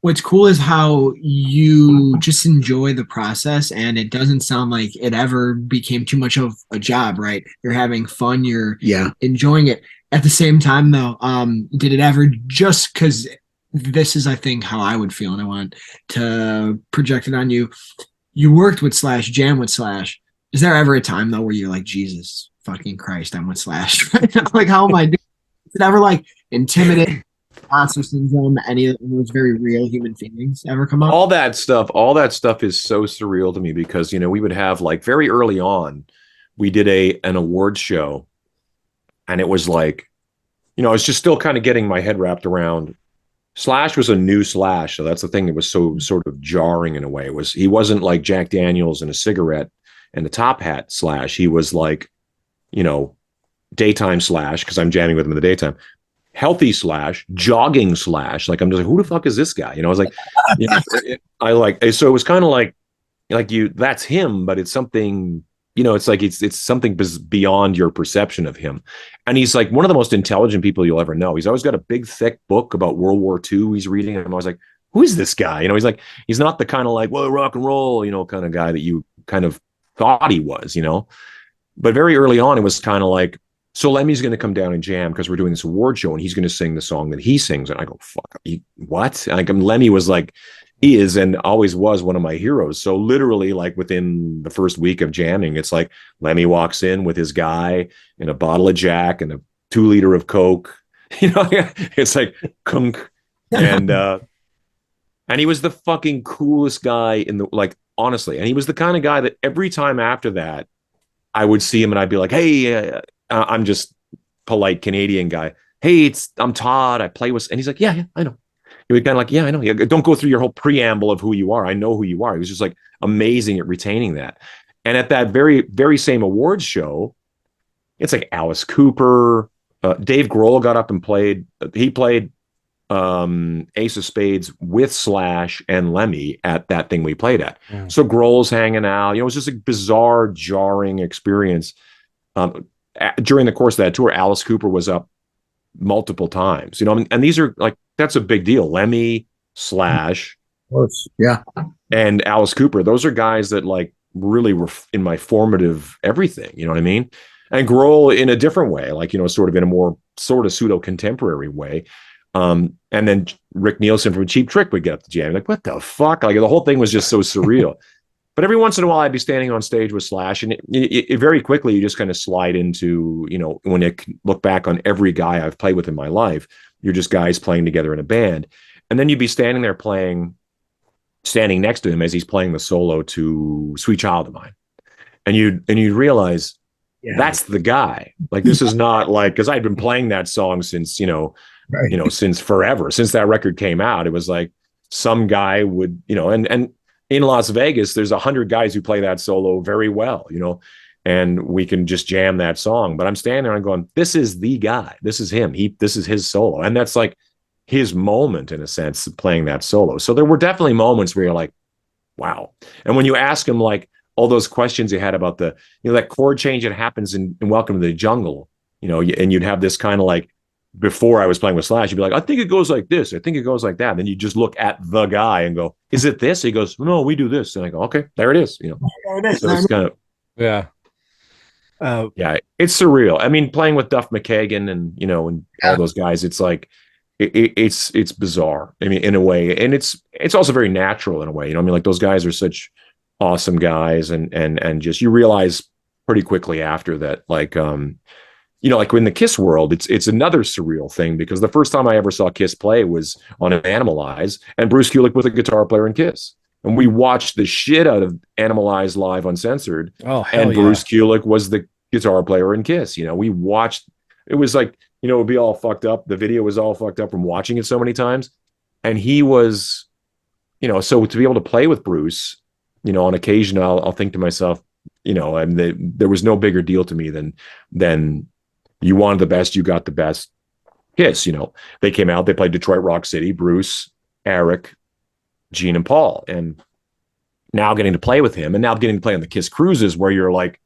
What's cool is how you just enjoy the process, and it doesn't sound like it ever became too much of a job, right? You're having fun, you're enjoying it. At the same time, though, did it ever, just because this is, I think, how I would feel, and I want to project it on you. You worked with Slash, jam with Slash. Is there ever a time though where you're like, Jesus fucking Christ, I'm with Slash right now? Like, how am I doing? Is it ever like intimidating, imposter syndrome, any of those very real human feelings ever come up? All that stuff is so surreal to me because, we would have like very early on, we did an award show, and it was like, I was just still kind of getting my head wrapped around. Slash was a new Slash, so that's the thing that was so sort of jarring in a way. He wasn't like Jack Daniels and a cigarette and a top hat Slash. He was like, daytime Slash, because I'm jamming with him in the daytime. Healthy Slash, jogging Slash. Like, I'm just like, who the fuck is this guy? I was like, so it was kind of like that's him, but it's something, it's like it's something beyond your perception of him. And he's like one of the most intelligent people you'll ever know. He's always got a big, thick book about World War II he's reading. And I'm always like, who is this guy? He's not the kind of like, well, rock and roll, kind of guy that you kind of thought he was, But very early on, it was kind of like, so Lemmy's going to come down and jam because we're doing this award show, and he's going to sing the song that he sings. And I go, fuck, what? And Lemmy was like, is and always was one of my heroes. So literally, like within the first week of jamming, it's like Lemmy walks in with his guy and a bottle of Jack and a 2-liter of Coke. It's like kunk. And he was the fucking coolest guy in the, like, honestly. And he was the kind of guy that every time after that, I would see him and I'd be like, hey, I'm just polite Canadian guy. Hey, I'm Todd. I play with, and he's like, yeah, I know. He would kind of like, yeah, I know. Don't go through your whole preamble of who you are. I know who you are. He was just like amazing at retaining that. And at that very, very same awards show, it's like Alice Cooper, Dave Grohl got up and played. He played Ace of Spades with Slash and Lemmy at that thing we played at. Yeah. So Grohl's hanging out. It was just a bizarre, jarring experience. During the course of that tour, Alice Cooper was up multiple times, and these are like, that's a big deal. Lemmy, Slash, yeah, and Alice Cooper. Those are guys that like really were in my formative everything. You know what I mean? And Grohl in a different way, like, sort of in a more sort of pseudo contemporary way. And then Rick Nielsen from Cheap Trick would get up to jam. Like, what the fuck? Like, the whole thing was just so surreal. But every once in a while, I'd be standing on stage with Slash, and it very quickly, you just kind of slide into, when you look back on every guy I've played with in my life, you're just guys playing together in a band. And then you'd be standing there standing next to him as he's playing the solo to Sweet Child of Mine. And you'd realize, yeah, that's the guy. Like, this is not like, because I'd been playing that song since, since forever, since that record came out. It was like some guy would, and in Las Vegas, there's 100 guys who play that solo very well, and we can just jam that song. But I'm standing there and going, this is the guy. This is him. This is his solo. And that's like his moment, in a sense, playing that solo. So there were definitely moments where you're like, wow. And when you ask him, like, all those questions you had about the, that chord change that happens in Welcome to the Jungle, and you'd have this kind of like, before I was playing with Slash, you'd be like, I think it goes like this. I think it goes like that. And then you just look at the guy and go, is it this? He goes, no, we do this. And I go, okay, there it is. There it is. So it's kind of, yeah. Yeah, it's surreal. I mean, playing with Duff McKagan and, and all those guys, it's like, it's bizarre. I mean, in a way, and it's also very natural in a way, like those guys are such awesome guys. And just, you realize pretty quickly after that, like, like in the KISS world, it's another surreal thing, because the first time I ever saw KISS play was on Animalize, and Bruce Kulick was a guitar player in KISS. And we watched the shit out of Animalize live uncensored. Oh, hell and Bruce Kulick was the guitar player in KISS. We watched, it was like, it would be all fucked up. The video was all fucked up from watching it so many times. And he was, so to be able to play with Bruce, on occasion, I'll think to myself, and there was no bigger deal to me than you wanted the best, you got the best. KISS, they came out, they played Detroit Rock City, Bruce, Eric, Gene, and Paul. And now getting to play with him, and now getting to play on the KISS Cruises, where you're like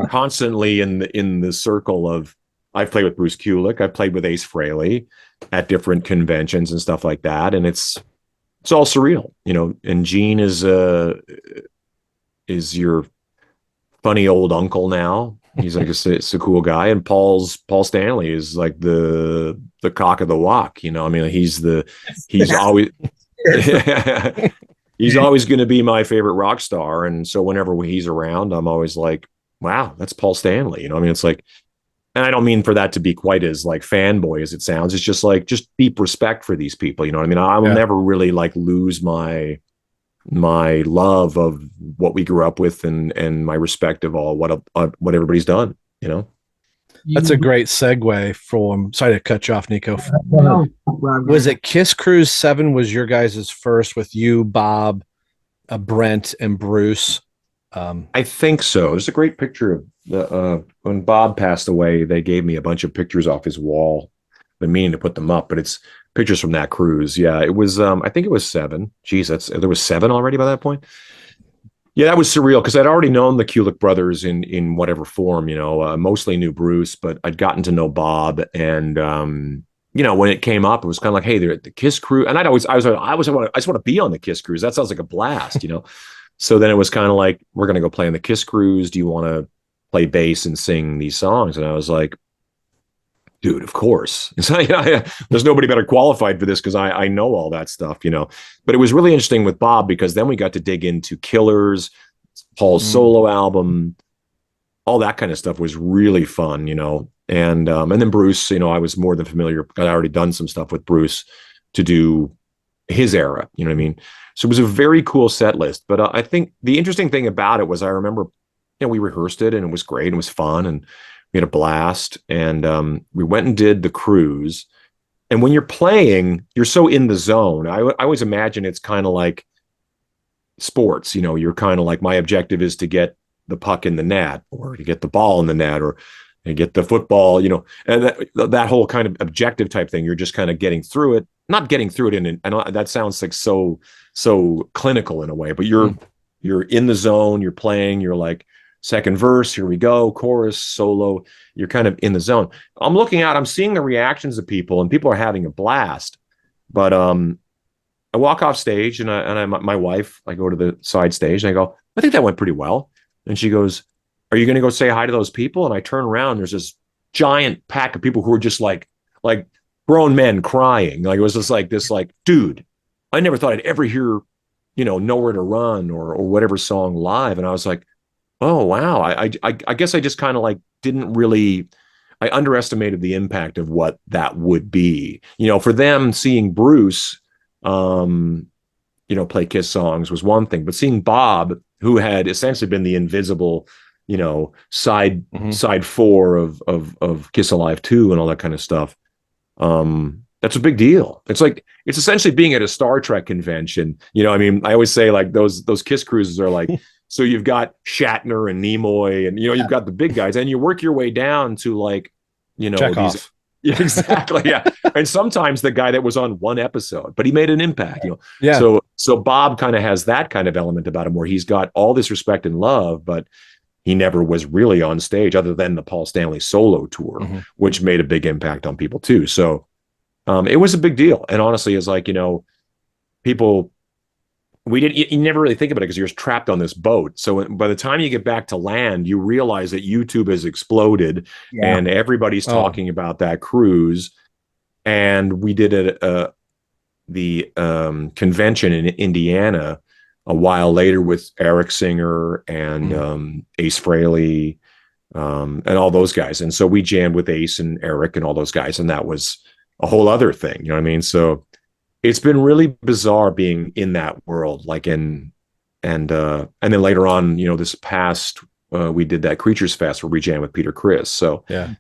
constantly in the circle of, I've played with Bruce Kulick, I've played with Ace Frehley at different conventions and stuff like that. And it's all surreal, and Gene is your funny old uncle now. He's like it's a cool guy, and Paul Stanley is like the cock of the walk. You know, I mean, he's always he's always going to be my favorite rock star, and so whenever he's around, I'm always like, wow, that's Paul Stanley. You know, I mean, it's like, and I don't mean for that to be quite as like fanboy as it sounds. It's just like just deep respect for these people. You know what I mean? I will never really like lose my love of what we grew up with and my respect of all what everybody's done, you know. That's a great segue from, sorry to cut you off, Nikko. No, Was it KISS Kruise 7 was your guys' first with you, Bob, Brent, and Bruce? I think so. There's a great picture of the when Bob passed away, they gave me a bunch of pictures off his wall. I've been meaning to put them up, but it's pictures from that cruise. Yeah, it was I think it was 7. Geez, there was 7 already by that point. Yeah, that was surreal because I'd already known the Kulick brothers in whatever form, you know, mostly knew Bruce, but I'd gotten to know Bob, and you know, when it came up, it was kind of like, hey, they're at the KISS Cruise, and I just want to be on the KISS Cruise. That sounds like a blast, you know. So then it was kind of like, we're gonna go play on the KISS Cruise. Do you want to play bass and sing these songs? And I was like, dude, of course. So, there's nobody better qualified for this because I know all that stuff, you know. But it was really interesting with Bob because then we got to dig into Killers, Paul's solo album, all that kind of stuff was really fun, you know. And then Bruce, you know, I was more than familiar. I'd already done some stuff with Bruce to do his era, you know what I mean? So it was a very cool set list. But I think the interesting thing about it was I remember, you know, we rehearsed it and it was great and it was fun and we had a blast, and we went and did the cruise. And when you're playing, you're so in the zone. I always imagine it's kind of like sports. You know, you're kind of like, my objective is to get the puck in the net, or to get the ball in the net, or to get the football. You know, and that whole kind of objective type thing. You're just kind of getting through it, not getting through it. And that sounds like so clinical in a way. But you're in the zone. You're playing. You're like, second verse, here we go, chorus, solo, you're kind of in the zone. I'm looking out, I'm seeing the reactions of people, and people are having a blast. But I walk off stage, and my wife, I go to the side stage, and I go, I think that went pretty well. And she goes, are you going to go say hi to those people? And I turn around, there's this giant pack of people who are just like grown men crying. Like, it was just like this, like, dude, I never thought I'd ever hear, you know, Nowhere to Run or whatever song live. And I was like, oh, wow. I guess I just kind of like didn't really, I underestimated the impact of what that would be. You know, for them, seeing Bruce, you know, play KISS songs was one thing, but seeing Bob, who had essentially been the invisible, you know, side 4 of KISS Alive 2 and all that kind of stuff, that's a big deal. It's like, it's essentially being at a Star Trek convention. You know, I mean, I always say like those KISS cruises are like, so you've got Shatner and Nimoy, and, you know, you've got the big guys, and you work your way down to, like, you know, Chekhov. Yeah, exactly. Yeah. And sometimes the guy that was on one episode, but he made an impact, you know? Yeah. So Bob kind of has that kind of element about him where he's got all this respect and love, but he never was really on stage other than the Paul Stanley solo tour, which made a big impact on people too. So it was a big deal. And honestly, it's like, you know, people, you never really think about it because you're trapped on this boat. So by the time you get back to land, you realize that YouTube has exploded and everybody's talking about that cruise. And we did the convention in Indiana a while later with Eric Singer and Ace Frehley and all those guys. And so we jammed with Ace and Eric and all those guys. And that was a whole other thing. You know what I mean? So it's been really bizarre being in that world, like and then later on, you know, this past we did that Creatures Fest where we jammed with Peter Criss. So yeah,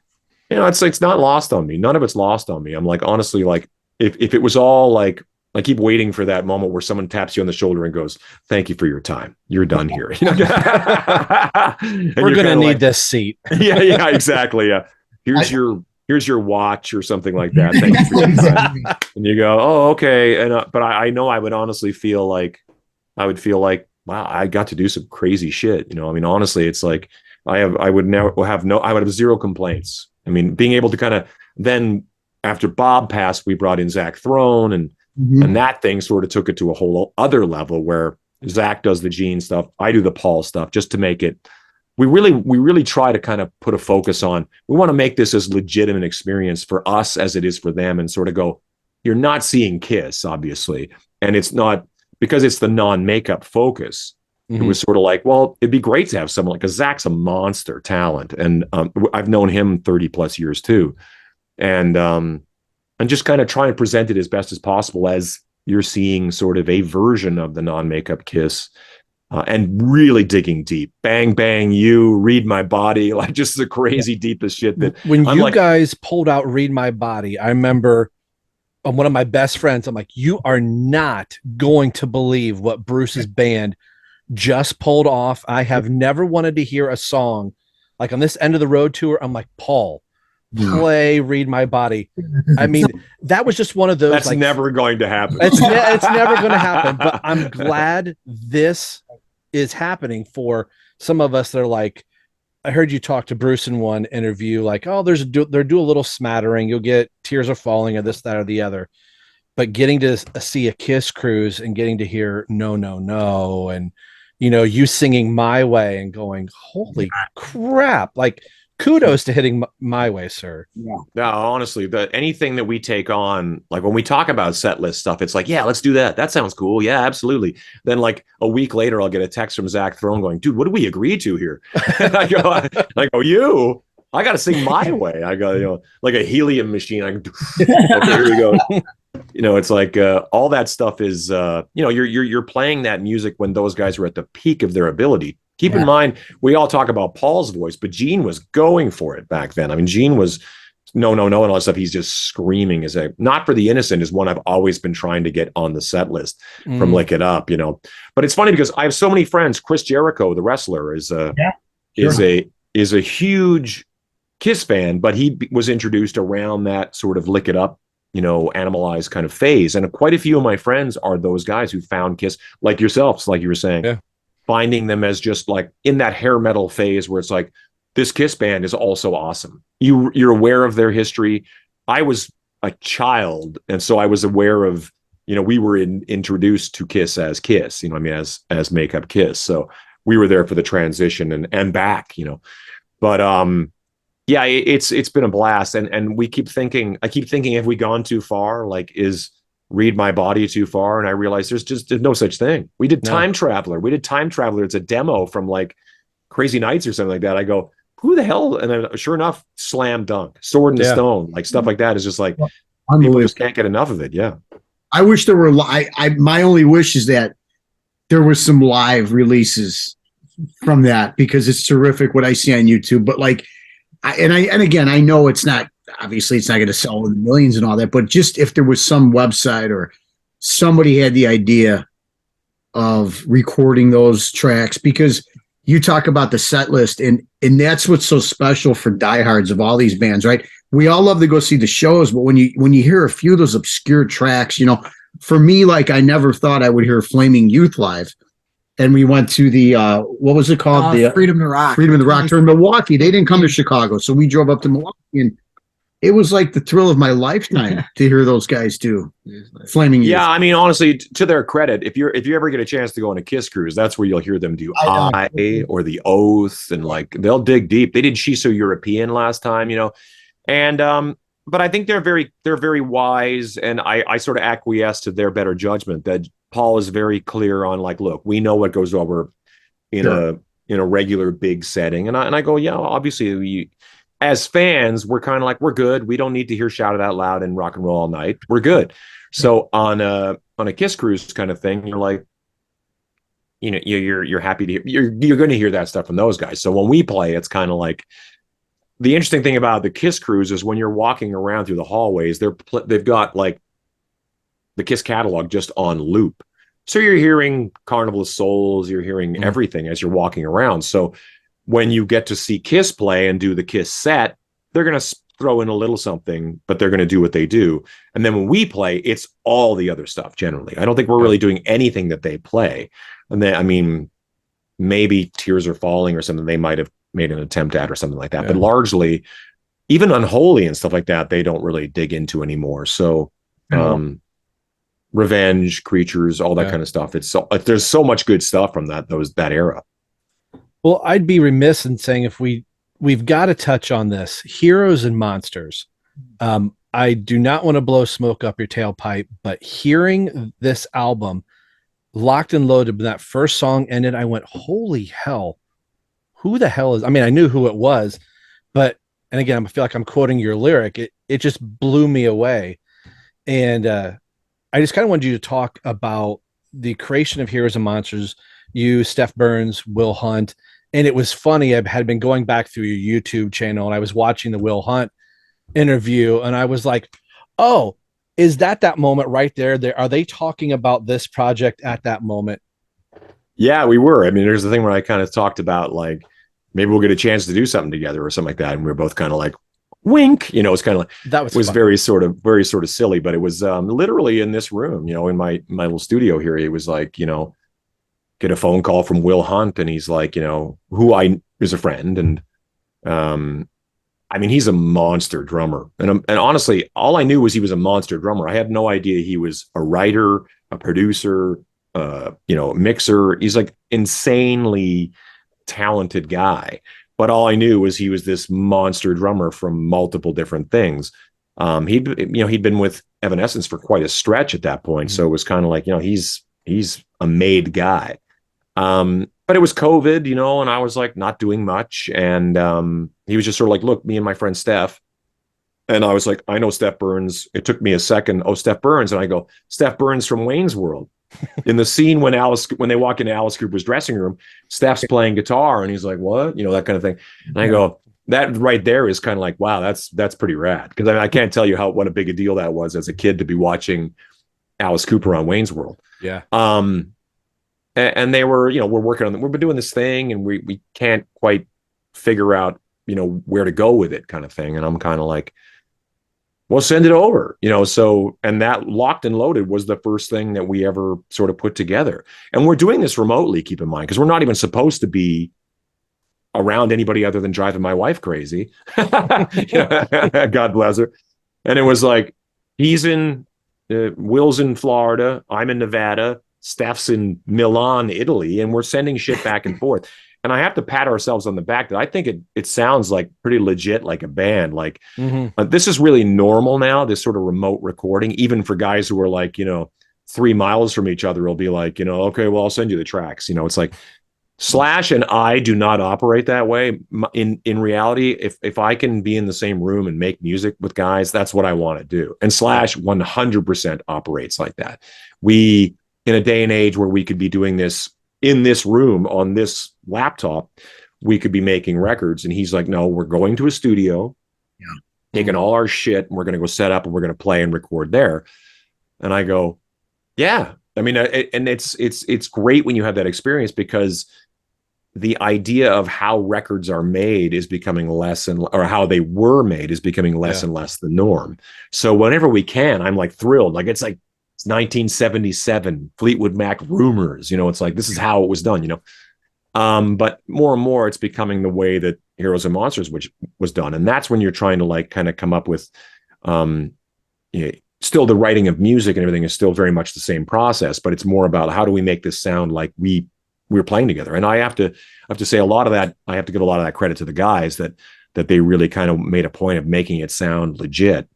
you know, it's not lost on me. None of it's lost on me. I'm like, honestly, like if it was all like, I keep waiting for that moment where someone taps you on the shoulder and goes, "Thank you for your time. You're done here." You know? We're gonna need this seat. Yeah, exactly. Yeah, here's your watch or something like that. Thank you for your time. And you go, oh, okay. And but I know I would honestly feel like wow, I got to do some crazy shit. You know, I mean, honestly, it's like I would have zero complaints. I mean, being able to kind of then after Bob passed, we brought in Zack Throne and that thing sort of took it to a whole other level where Zack does the Gene stuff, I do the Paul stuff, just to make it we really try to kind of put a focus on, we want to make this as legitimate experience for us as it is for them, and sort of go, you're not seeing KISS, obviously. And it's not, because it's the non-makeup focus. It was sort of like, well, it'd be great to have someone like, because Zack's a monster talent. And I've known him 30 plus years too. And just kind of try and present it as best as possible as you're seeing sort of a version of the non-makeup KISS. And really digging deep. Bang, bang, you, read my body. Like just the crazy deepest shit that when you guys pulled out Read My Body, I remember one of my best friends, I'm like, you are not going to believe what Bruce's band just pulled off. I have never wanted to hear a song like on this end of the road tour. I'm like, Paul, play Read My Body. I mean, that was just one of those. That's like, never going to happen. It's never going to happen. But I'm glad this is happening for some of us that are like, I heard you talk to Bruce in one interview, like, oh, they're do a little smattering. You'll get Tears Are Falling or this, that, or the other. But getting to see a KISS Cruise and getting to hear No, No, No, and you singing My Way and going, holy crap! Like, kudos to hitting My Way, sir. Yeah. No, honestly, anything that we take on, like when we talk about set list stuff, it's like, yeah, let's do that. That sounds cool. Yeah, absolutely. Then like a week later, I'll get a text from Zack Throne going, dude, what did we agree to here? And I go, I got to sing My Way. I go, like a helium machine. Okay, here we go. It's like all that stuff is, you're playing that music when those guys were at the peak of their ability. Keep in mind, we all talk about Paul's voice, but Gene was going for it back then. I mean, Gene was no, and all that stuff. He's just screaming. Not for the Innocent is one I've always been trying to get on the set list from Lick It Up, But it's funny because I have so many friends. Chris Jericho, the wrestler, is a huge KISS fan, but he was introduced around that sort of Lick It Up, Animalized kind of phase. And quite a few of my friends are those guys who found KISS, like yourselves, like you were saying. Yeah. Finding them as just like in that hair metal phase where it's like, this KISS band is also awesome. You're aware of their history. I was a child, and so I was aware of, we were introduced to KISS as KISS, as makeup KISS. So we were there for the transition and back, But yeah, it's been a blast, and I keep thinking, have we gone too far? Like, is Read My Body too far? And I realized there's no such thing. We did Time Traveler. It's a demo from like Crazy Nights or something like that. I go, who the hell? And then sure enough, slam dunk, Sword in the Stone, like stuff like that is just like, people just can't get enough of it. Yeah. I wish there were, my only wish is that there was some live releases from that, because it's terrific what I see on YouTube. But like, again, I know it's not, obviously it's not going to sell in the millions and all that, but just if there was some website or somebody had the idea of recording those tracks, because you talk about the set list, and that's what's so special for diehards of all these bands, right? We all love to go see the shows, but when you hear a few of those obscure tracks, for me, like, I never thought I would hear Flaming Youth live. And we went to the, what was it called? The Freedom to Rock. Freedom to Rock tour in Milwaukee. They didn't come to Chicago, so we drove up to Milwaukee, and it was like the thrill of my lifetime to hear those guys do Flaming Youth. Yeah, I mean, honestly, to their credit, if you ever get a chance to go on a KISS Cruise, that's where you'll hear them do I or The Oath, and like they'll dig deep. They did She's So European last time, and but I think they're very wise, and I sort of acquiesce to their better judgment that Paul is very clear on, like, look, we know what goes over in a regular big setting, and I go, yeah, obviously as fans, we're kind of like, we're good. We don't need to hear Shout It Out Loud and Rock and Roll All Night. We're good. So on a KISS Cruise kind of thing, you're like, you're happy to you're going to hear that stuff from those guys. So when we play, it's kind of like, the interesting thing about the KISS Cruise is when you're walking around through the hallways, they've got like the KISS catalog just on loop. So you're hearing Carnival of Souls, you're hearing everything as you're walking around. So when you get to see KISS play and do the KISS set, they're going to throw in a little something, but they're going to do what they do. And then when we play, it's all the other stuff generally. I don't think we're really doing anything that they play. And then, I mean, maybe Tears Are Falling or something they might have made an attempt at or something like that. Yeah. But largely, even Unholy and stuff like that, they don't really dig into anymore. So Revenge, Creatures, all that kind of stuff. There's so much good stuff from that era. Well, I'd be remiss in saying if we've got to touch on this heroes and monsters. I do not want to blow smoke up your tailpipe, but hearing this album, Locked and Loaded, when that first song ended, I went, holy hell, who the hell is, I mean, I knew who it was, but, and again, I feel like I'm quoting your lyric. It just blew me away. And I just kind of wanted you to talk about the creation of Heroes and Monsters, you, Stef Burns, Will Hunt. And it was funny. I had been going back through your YouTube channel and I was watching the Will Hunt interview and I was like, oh, is that moment right there? Are they talking about this project at that moment? Yeah, we were. I mean, there's the thing where I kind of talked about like, maybe we'll get a chance to do something together or something like that. And we were both kind of like, wink, you know, it's kind of like, that was very sort of silly, but it was literally in this room, you know, in my little studio here. It was like, you know, get a phone call from Will Hunt and he's like, you know, who I is a friend. And I mean, he's a monster drummer. And honestly, all I knew was he was a monster drummer. I had no idea he was a writer, a producer, you know, a mixer. He's like insanely talented guy. But all I knew was he was this monster drummer from multiple different things. He'd been with Evanescence for quite a stretch at that point. So it was kind of like, you know, he's a made guy. But it was COVID, you know, and I was like not doing much. And he was just sort of like, look, me and my friend Stef. And I was like, I know Stef Burns. It took me a second. Oh, Stef Burns. And I go, Stef Burns from Wayne's World. In the scene when they walk into Alice Cooper's dressing room, Stef's playing guitar and he's like, what? You know, that kind of thing. And I go, that right there is kind of like, wow, that's pretty rad. Because I can't tell you what a big a deal that was as a kid to be watching Alice Cooper on Wayne's World. Yeah. And they were, you know, we've been doing this thing and we can't quite figure out, you know, where to go with it kind of thing. And I'm kind of like, well, send it over, you know. So, and that Locked and Loaded was the first thing that we ever sort of put together. And we're doing this remotely, keep in mind, because we're not even supposed to be around anybody other than driving my wife crazy. God bless her. And it was like, Will's in Florida, I'm in Nevada, Stef's in Milan, Italy, and we're sending shit back and forth. And I have to pat ourselves on the back that I think it sounds like pretty legit, like a band. Like this is really normal now, this sort of remote recording, even for guys who are like, you know, 3 miles from each other will be like, you know, okay, well, I'll send you the tracks. You know, it's like Slash and I do not operate that way. In reality, if I can be in the same room and make music with guys, that's what I want to do. And Slash 100% operates like that. We, in a day and age where we could be doing this in this room on this laptop, we could be making records. And he's like, no, we're going to a studio, taking all our shit, and we're going to go set up and we're going to play and record there. And I go, yeah. I mean, and it's great when you have that experience, because the idea of how records are made is becoming less or how they were made is becoming less and less the norm. So whenever we can, I'm like thrilled. Like it's 1977 Fleetwood Mac Rumors, you know, it's like, this is how it was done, you know. But more and more it's becoming the way that Heroes and Monsters, which was done. And that's when you're trying to like kind of come up with, still the writing of music and everything is still very much the same process, but it's more about how do we make this sound like we're playing together. And I have to say a lot of that, I have to give a lot of that credit to the guys that they really kind of made a point of making it sound legit.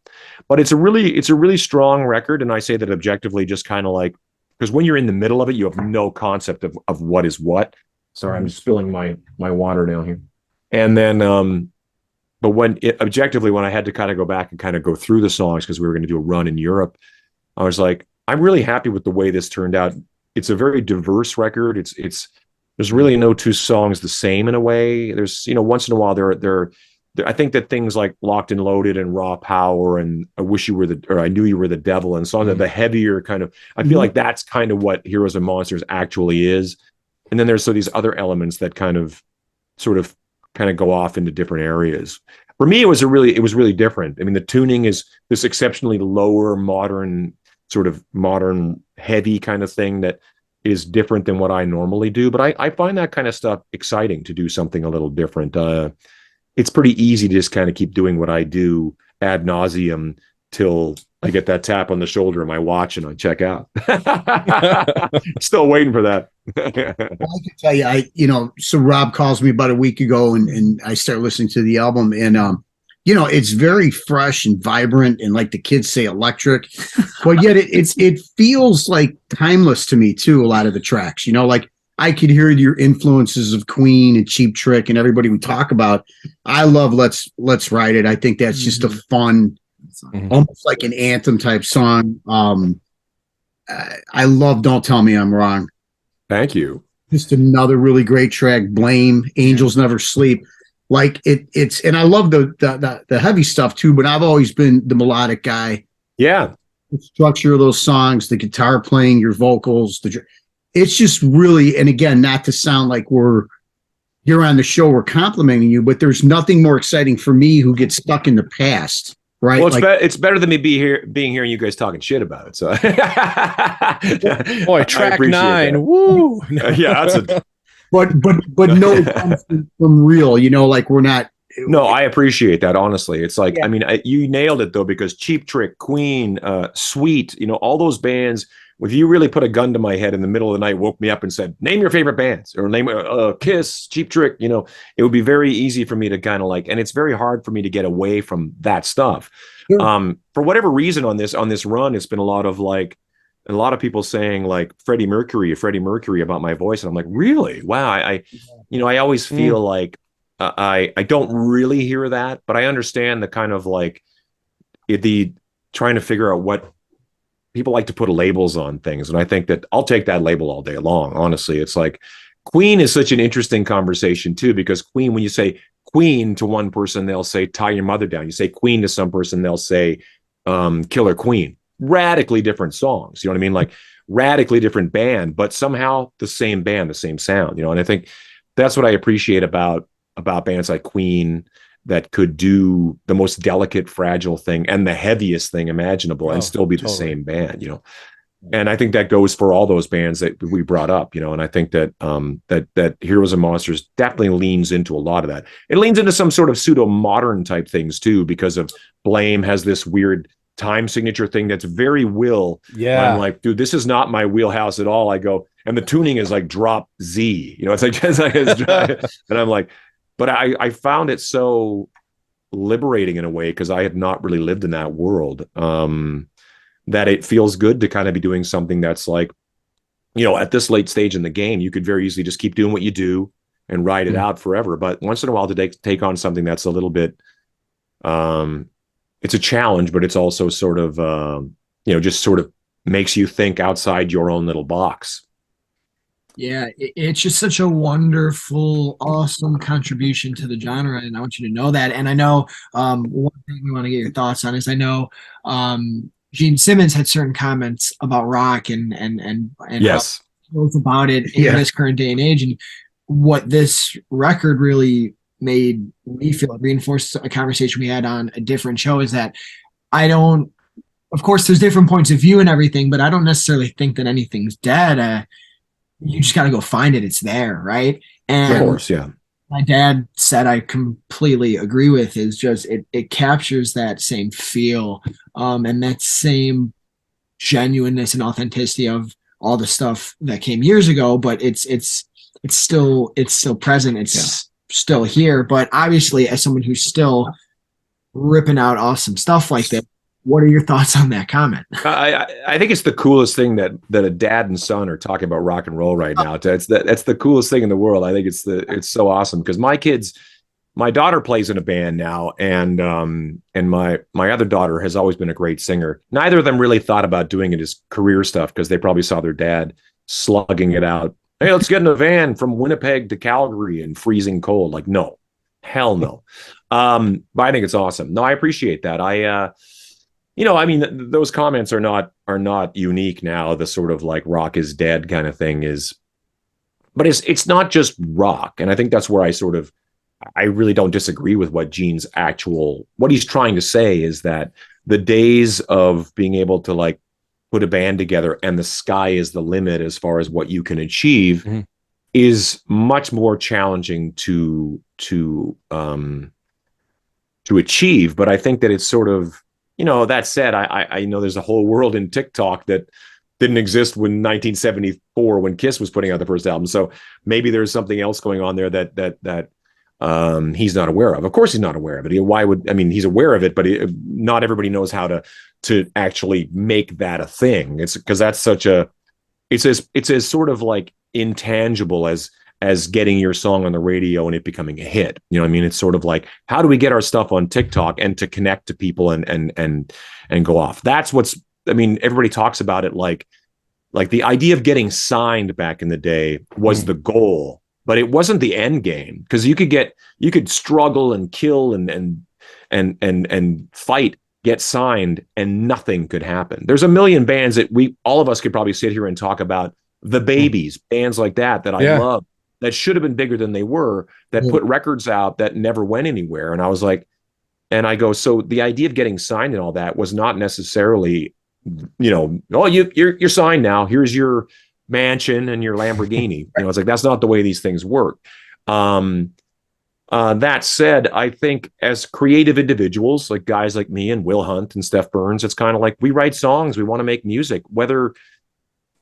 But it's a really strong record. And I say that objectively, just kind of like, because when you're in the middle of it, you have no concept of what is what. Sorry, I'm spilling my water down here. And then, but objectively, when I had to kind of go back and kind of go through the songs, because we were going to do a run in Europe, I was like, I'm really happy with the way this turned out. It's a very diverse record. There's really no two songs the same in a way. There's, you know, once in a while there I think that things like Locked and Loaded and Raw Power and I Knew You Were the Devil and songs that the heavier kind of, I feel like that's kind of what Heroes and Monsters actually is. And then there's these other elements that kind of go off into different areas. For me, it was really different. I mean, the tuning is this exceptionally lower, modern heavy kind of thing that is different than what I normally do. But I find that kind of stuff exciting, to do something a little different. It's pretty easy to just kind of keep doing what I do ad nauseum till I get that tap on the shoulder of my watch and I check out. Still waiting for that. I can tell you, so Rob calls me about a week ago, and I start listening to the album, and it's very fresh and vibrant, and like the kids say, electric, but yet it feels like timeless to me too. A lot of the tracks, like I could hear your influences of Queen and Cheap Trick and everybody we talk about. I love Let's Ride It. I think that's just a fun, almost like an anthem type song. I love Don't Tell Me I'm Wrong. Thank you. Just another really great track. Blame, Angels Never Sleep. Like it's and I love the heavy stuff too, but I've always been the melodic guy. Yeah. The structure of those songs, the guitar playing, your vocals, it's just really, and again, not to sound like we're here on the show, we're complimenting you, but there's nothing more exciting for me who gets stuck in the past. Right. Well, it's better than me being here and you guys talking shit about it. So, boy, track 9, woo! Yeah, but no, it comes from real. Like we're not. No, I appreciate that. Honestly, it's like, Yeah. I mean, you nailed it though, because Cheap Trick, Queen, Sweet, all those bands. If you really put a gun to my head in the middle of the night, woke me up and said, "Name your favorite bands," or name KISS, Cheap Trick, it would be very easy for me to kind of like, and it's very hard for me to get away from that stuff. Sure. For whatever reason on this run, it's been a lot of people saying like Freddie Mercury about my voice. And I'm like, really? Wow. I always feel like I don't really hear that, but I understand the kind of like the trying to figure out what people like to put labels on things. And I think that I'll take that label all day long. Honestly, it's like Queen is such an interesting conversation too, because Queen, when you say Queen to one person, they'll say, tie your mother down. You say Queen to some person, they'll say, Killer Queen. Radically different songs. You know what I mean? Like radically different band, but somehow the same band, the same sound, and I think that's what I appreciate about bands like Queen, that could do the most delicate, fragile thing and the heaviest thing imaginable and still be the same band, And I think that goes for all those bands that we brought up, and I think that that Heroes and Monsters definitely leans into a lot of that. It leans into some sort of pseudo modern type things too, because of Blame has this weird time signature thing that's very Will. Yeah. I'm like, dude, this is not my wheelhouse at all. I go, and the tuning is like drop Z, it's like, and I'm like, but I found it so liberating in a way, because I had not really lived in that world, that it feels good to kind of be doing something that's like, at this late stage in the game, you could very easily just keep doing what you do and ride it out forever. But once in a while to take on something that's a little bit, it's a challenge, but it's also sort of, just sort of makes you think outside your own little box. Yeah, it's just such a wonderful, awesome contribution to the genre, and I want you to know that. And I know one thing we want to get your thoughts on is I know Gene Simmons had certain comments about rock and Yes, how he feels about it in this current day and age, and what this record really made me feel, reinforced a conversation we had on a different show, is that of course there's different points of view and everything, but I don't necessarily think that anything's dead. You just got to go find it. It's there, right? And of course, yeah. My dad said, I completely agree with, is just it captures that same feel, and that same genuineness and authenticity of all the stuff that came years ago. But it's still present. It's still here. But obviously, as someone who's still ripping out awesome stuff like that, what are your thoughts on that comment? I think it's the coolest thing that a dad and son are talking about rock and roll right now. That's the coolest thing in the world. I think it's so awesome, because my daughter plays in a band now, and my other daughter has always been a great singer. Neither of them really thought about doing it as career stuff, because they probably saw their dad slugging it out. Hey, let's get in a van from Winnipeg to Calgary in freezing cold. Like, no, hell no. But I think it's awesome. No, I appreciate that. I mean, those comments are not unique now. The sort of like rock is dead kind of thing is, but it's not just rock. And I think that's where I really don't disagree with what what he's trying to say, is that the days of being able to like put a band together and the sky is the limit as far as what you can achieve is much more challenging to achieve. But I think that it's sort of, that said, I know there's a whole world in TikTok that didn't exist when 1974 when KISS was putting out the first album. So maybe there's something else going on there that he's not aware of. Of course, he's not aware of it. Why would, I mean, he's aware of it, but not everybody knows how to actually make that a thing. It's because that's such a, it's as sort of like intangible as getting your song on the radio and it becoming a hit. You know what I mean? It's sort of like, how do we get our stuff on TikTok and to connect to people and go off? That's what's, I mean, everybody talks about it like the idea of getting signed back in the day was the goal, but it wasn't the end game, because you could struggle and kill and fight, get signed, and nothing could happen. There's a million bands that all of us could probably sit here and talk about. The Babies, bands like that I love, that should have been bigger than they were, that put records out that never went anywhere. And I was like, and I go, so the idea of getting signed and all that was not necessarily, oh, you're signed now. Here's your mansion and your Lamborghini. It's like, that's not the way these things work. That said, I think as creative individuals, like guys like me and Will Hunt and Stef Burns, it's kind of like we write songs, we want to make music, whether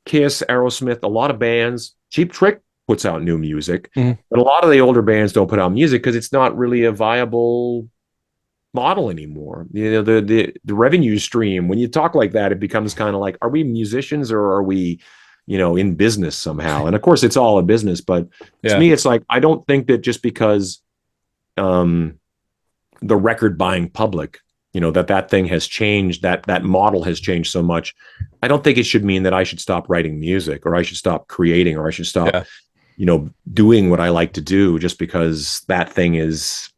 KISS, Aerosmith, a lot of bands, Cheap Trick puts out new music, but a lot of the older bands don't put out music because it's not really a viable model anymore. The revenue stream, when you talk like that, it becomes kind of like, are we musicians or are we, in business somehow? And of course it's all a business, but to me, it's like, I don't think that just because the record buying public, that thing has changed, that model has changed so much, I don't think it should mean that I should stop writing music, or I should stop creating, or I should stop, doing what I like to do just because that thing is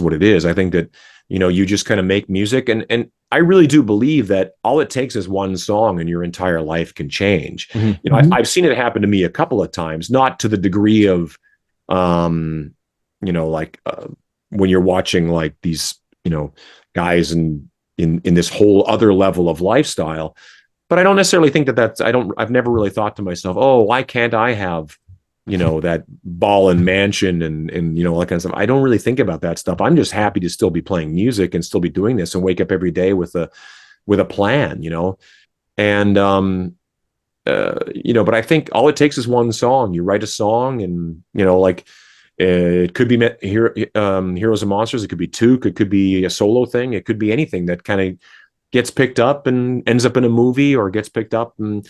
what it is. I think that, you just kind of make music, and I really do believe that all it takes is one song and your entire life can change. I've seen it happen to me a couple of times, not to the degree of, when you're watching like these, guys in this whole other level of lifestyle. But I don't necessarily think I've never really thought to myself, oh, why can't I have, that ball and mansion and all that kind of stuff. I don't really think about that stuff. I'm just happy to still be playing music and still be doing this and wake up every day with a plan, and, but I think all it takes is one song. You write a song and, it could be Heroes and Monsters. It could be Toque. It could be a solo thing. It could be anything that kind of gets picked up and ends up in a movie, or gets picked up and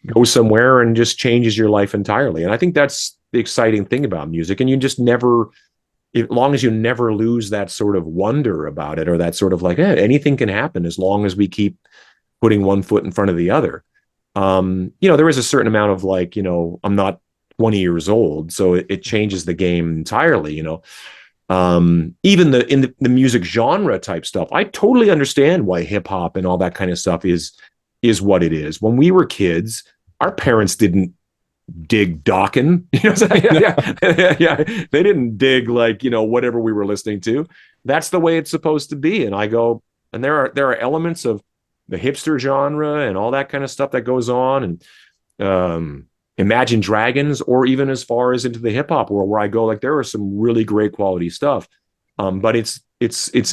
goes somewhere and just changes your life entirely. And I think that's the exciting thing about music. And you just never, as long as you never lose that sort of wonder about it, or that sort of like, anything can happen as long as we keep putting one foot in front of the other. There is a certain amount of like, I'm not 20 years old, so it changes the game entirely. Even in the music genre type stuff, I totally understand why hip hop and all that kind of stuff is what it is. When we were kids, our parents didn't dig Dawkins, they didn't dig like, whatever we were listening to. That's the way it's supposed to be. And I go, and there are elements of the hipster genre and all that kind of stuff that goes on, and Imagine Dragons, or even as far as into the hip hop world, where I go, like, there are some really great quality stuff. But it's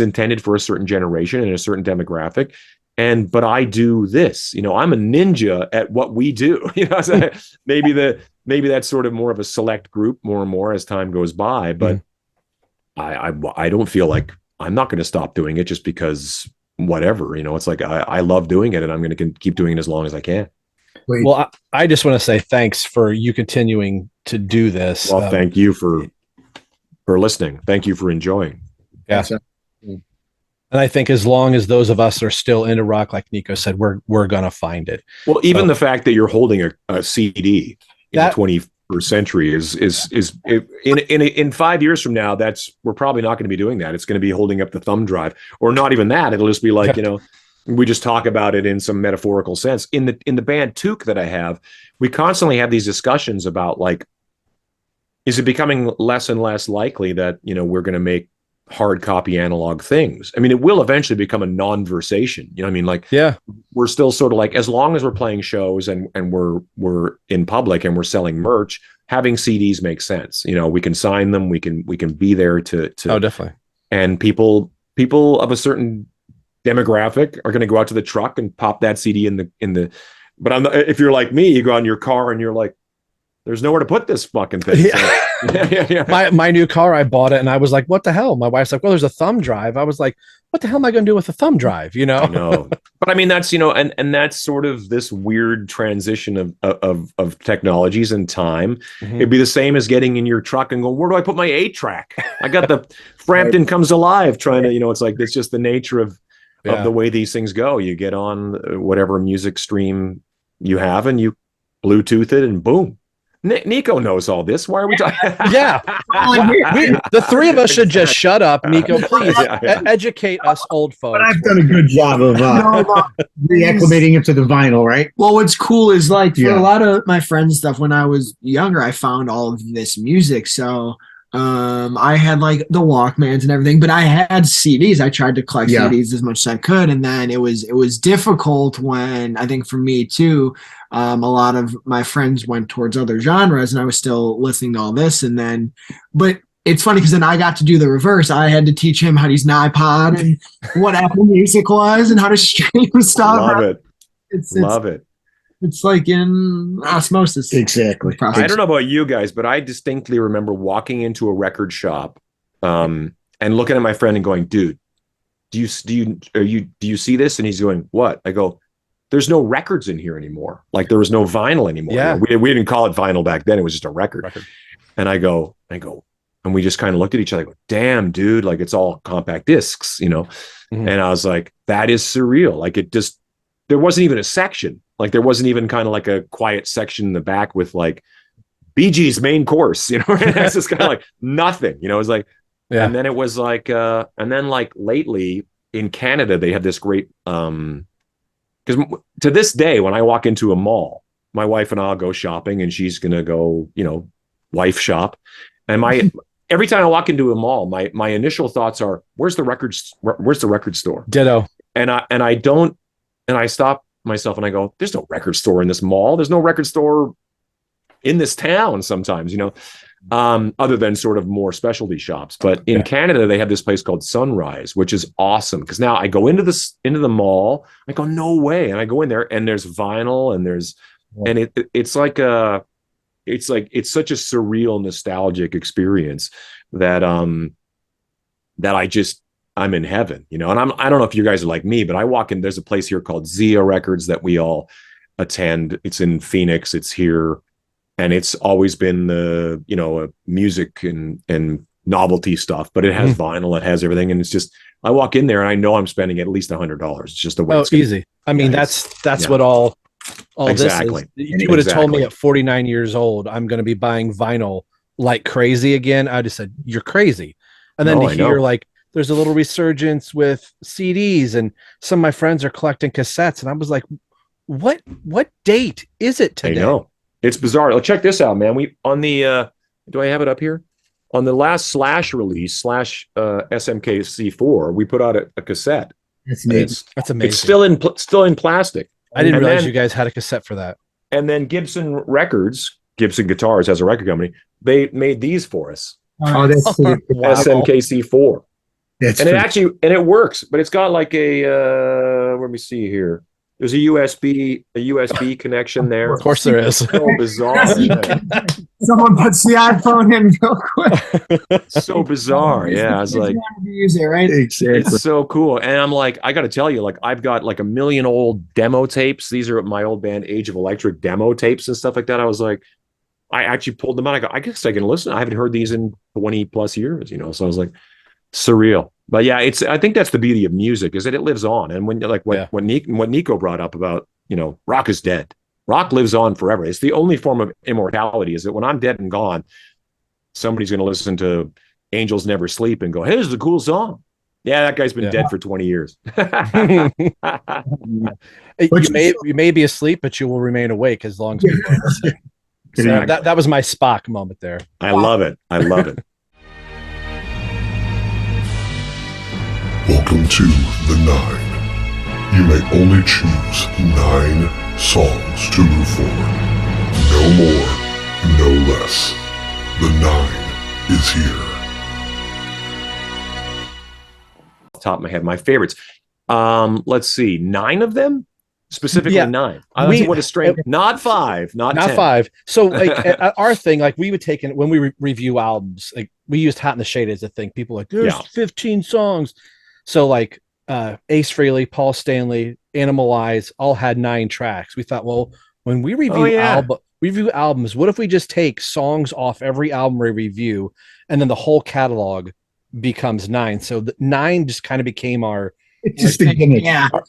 intended for a certain generation and a certain demographic. But I do this, I'm a ninja at what we do. So maybe that's sort of more of a select group more and more as time goes by. But I don't feel like I'm not going to stop doing it just because whatever, it's like I love doing it, and I'm going to keep doing it as long as I can. Well, I just want to say thanks for you continuing to do this. Well, thank you for listening. Thank you for enjoying. Yeah. And I think as long as those of us are still into rock, like Nikko said, we're going to find it. Well, even the fact that you're holding a CD in the 21st century is in 5 years from now, we're probably not going to be doing that. It's going to be holding up the thumb drive, or not even that. It'll just be like, we just talk about it in some metaphorical sense. In the band Toque that I have, we constantly have these discussions about, like, is it becoming less and less likely that, we're going to make hard copy analog things? I mean, it will eventually become a non-versation. We're still sort of like, as long as we're playing shows and we're in public and we're selling merch, having CDs makes sense. We can sign them. We can be there to oh, definitely. And people of a certain demographic are going to go out to the truck and pop that CD in the. But if you're like me, you go out in your car and you're like, there's nowhere to put this fucking thing. Yeah. So, My new car, I bought it and I was like, what the hell? My wife's like, well, there's a thumb drive. I was like, what the hell am I going to do with a thumb drive? You know? I know. But I mean, that's, and that's sort of this weird transition of technologies and time. Mhm. It'd be the same as getting in your truck and going, where do I put my 8-track? I got the Frampton Comes Alive trying to, it's like, it's just the nature of the way these things go. You get on whatever music stream you have and you Bluetooth it and boom. Nikko knows all this. Why are we talking? Yeah. The three of us should just shut up. Nikko, please educate us old folks. But I've done a good job of reacclimating it to the vinyl, right? Well, what's cool is like for a lot of my friends stuff, when I was younger, I found all of this music. So I had like the Walkmans and everything, but I had CDs. I tried to collect CDs as much as I could. And then it was difficult when, I think for me too, a lot of my friends went towards other genres and I was still listening to all this. And then, but it's funny because then I got to do the reverse. I had to teach him how to use an iPod and what Apple Music was and how to stream stuff. Love it. Love it. It's like in osmosis. Exactly. I don't know about you guys, but I distinctly remember walking into a record shop and looking at my friend and going, dude, do you see this? And he's going, what? I go, there's no records in here anymore. Like there was no vinyl anymore. Yeah. We didn't call it vinyl back then. It was just a record. And I go, and we just kind of looked at each other. I go, damn, dude, like it's all compact discs, Mm-hmm. And I was like, that is surreal. Like there wasn't even a section. Like there wasn't even kind of like a quiet section in the back with like Bee Gees main course, it's just kind of like nothing, it was like, and then it was like, and then like lately in Canada, they have this great, because to this day, when I walk into a mall, my wife and I'll go shopping and she's going to go, wife shop. And every time I walk into a mall, my initial thoughts are, where's the record store? Ditto. And I stop myself and I go, there's no record store in this mall. There's no record store in this town sometimes, other than sort of more specialty shops. But in Canada, they have this place called Sunrise, which is awesome. Because now I go into the mall, I go, no way. And I go in there and there's vinyl and it's such a surreal, nostalgic experience that I'm in heaven, and I don't know if you guys are like me, but I walk in, there's a place here called Zia Records that we all attend. It's in Phoenix. It's here. And it's always been the, music and novelty stuff, but it has vinyl, it has everything. And it's just, I walk in there and I know I'm spending at least $100. It's just the way it's easy. I mean, that's what all exactly. This is. You would have told me at 49 years old, I'm going to be buying vinyl like crazy again. I just said, you're crazy. And then to hear like, there's a little resurgence with CDs and some of my friends are collecting cassettes. And I was like, what date is it today? I know. It's bizarre. Oh, check this out, man. We on the do I have it up here? On the last Slash release, SMKC4, we put out a cassette. That's amazing. That's amazing. It's still in plastic. I didn't realize you guys had a cassette for that. And then Gibson Guitars has a record company. They made these for us. Oh, that's SMKC4. That's and it works, but it's got like a let me see here. There's a USB connection there. Of course there is. So bizarre. Someone puts the iPhone in real quick. So bizarre. Yeah, I was like, use it, right? it's so cool. And I'm like, I got to tell you, like, I've got like a million old demo tapes. These are my old band Age of Electric demo tapes and stuff like that. I was like, I actually pulled them out. I go, I guess I can listen. I haven't heard these in 20 plus years, So I was like, surreal. But yeah, I think that's the beauty of music is that it lives on. And when like what Nikko brought up about, rock is dead. Rock lives on forever. It's the only form of immortality is that when I'm dead and gone, somebody's going to listen to Angels Never Sleep and go, hey, this is a cool song. Yeah, that guy's been dead for 20 years. You may be asleep, but you will remain awake as long as people are listening. So that was my Spock moment there. I love it. Welcome to the 9. You may only choose 9 songs to move forward. No more, no less. The 9 is here. Top of my head, my favorites. Let's see, 9 of them, specifically Yeah. 9. I don't know what a strange, not 5, not 10. 5. So like our thing, like we would take in when we review albums, like we used Hot in the Shade as a thing. People like there's 15 songs. So like Ace Frehley, Paul Stanley, Animalize all had 9 tracks. We thought, well, when we review albums, what if we just take songs off every album we review, and then the whole catalog becomes 9? So the 9 just kind of became our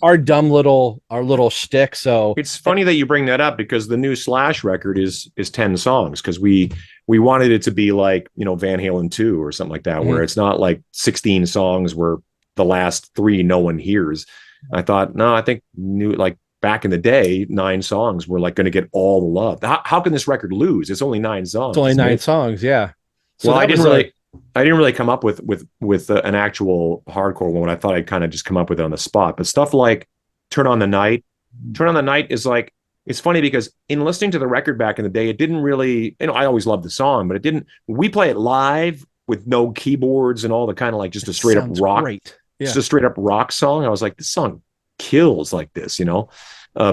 our dumb little shtick. So it's funny that you bring that up, because the new Slash record is 10 songs, because we wanted it to be like, you know, Van Halen 2 or something like that, where it's not like 16 songs where the last 3 no one hears. I thought, no, I think like back in the day, 9 songs were like going to get all the love. How can this record lose? It's only 9 songs. It's only 9 songs, yeah. So well, I didn't really come up with an actual hardcore one. I thought I'd kind of just come up with it on the spot. But stuff like Turn on the Night is like, it's funny because in listening to the record back in the day, it didn't really, you know, I always loved the song, but it didn't, we play it live with no keyboards and all the kind of like just a straight up rock. Great. Yeah. Just a straight up rock song. I was like, this song kills like this, you know.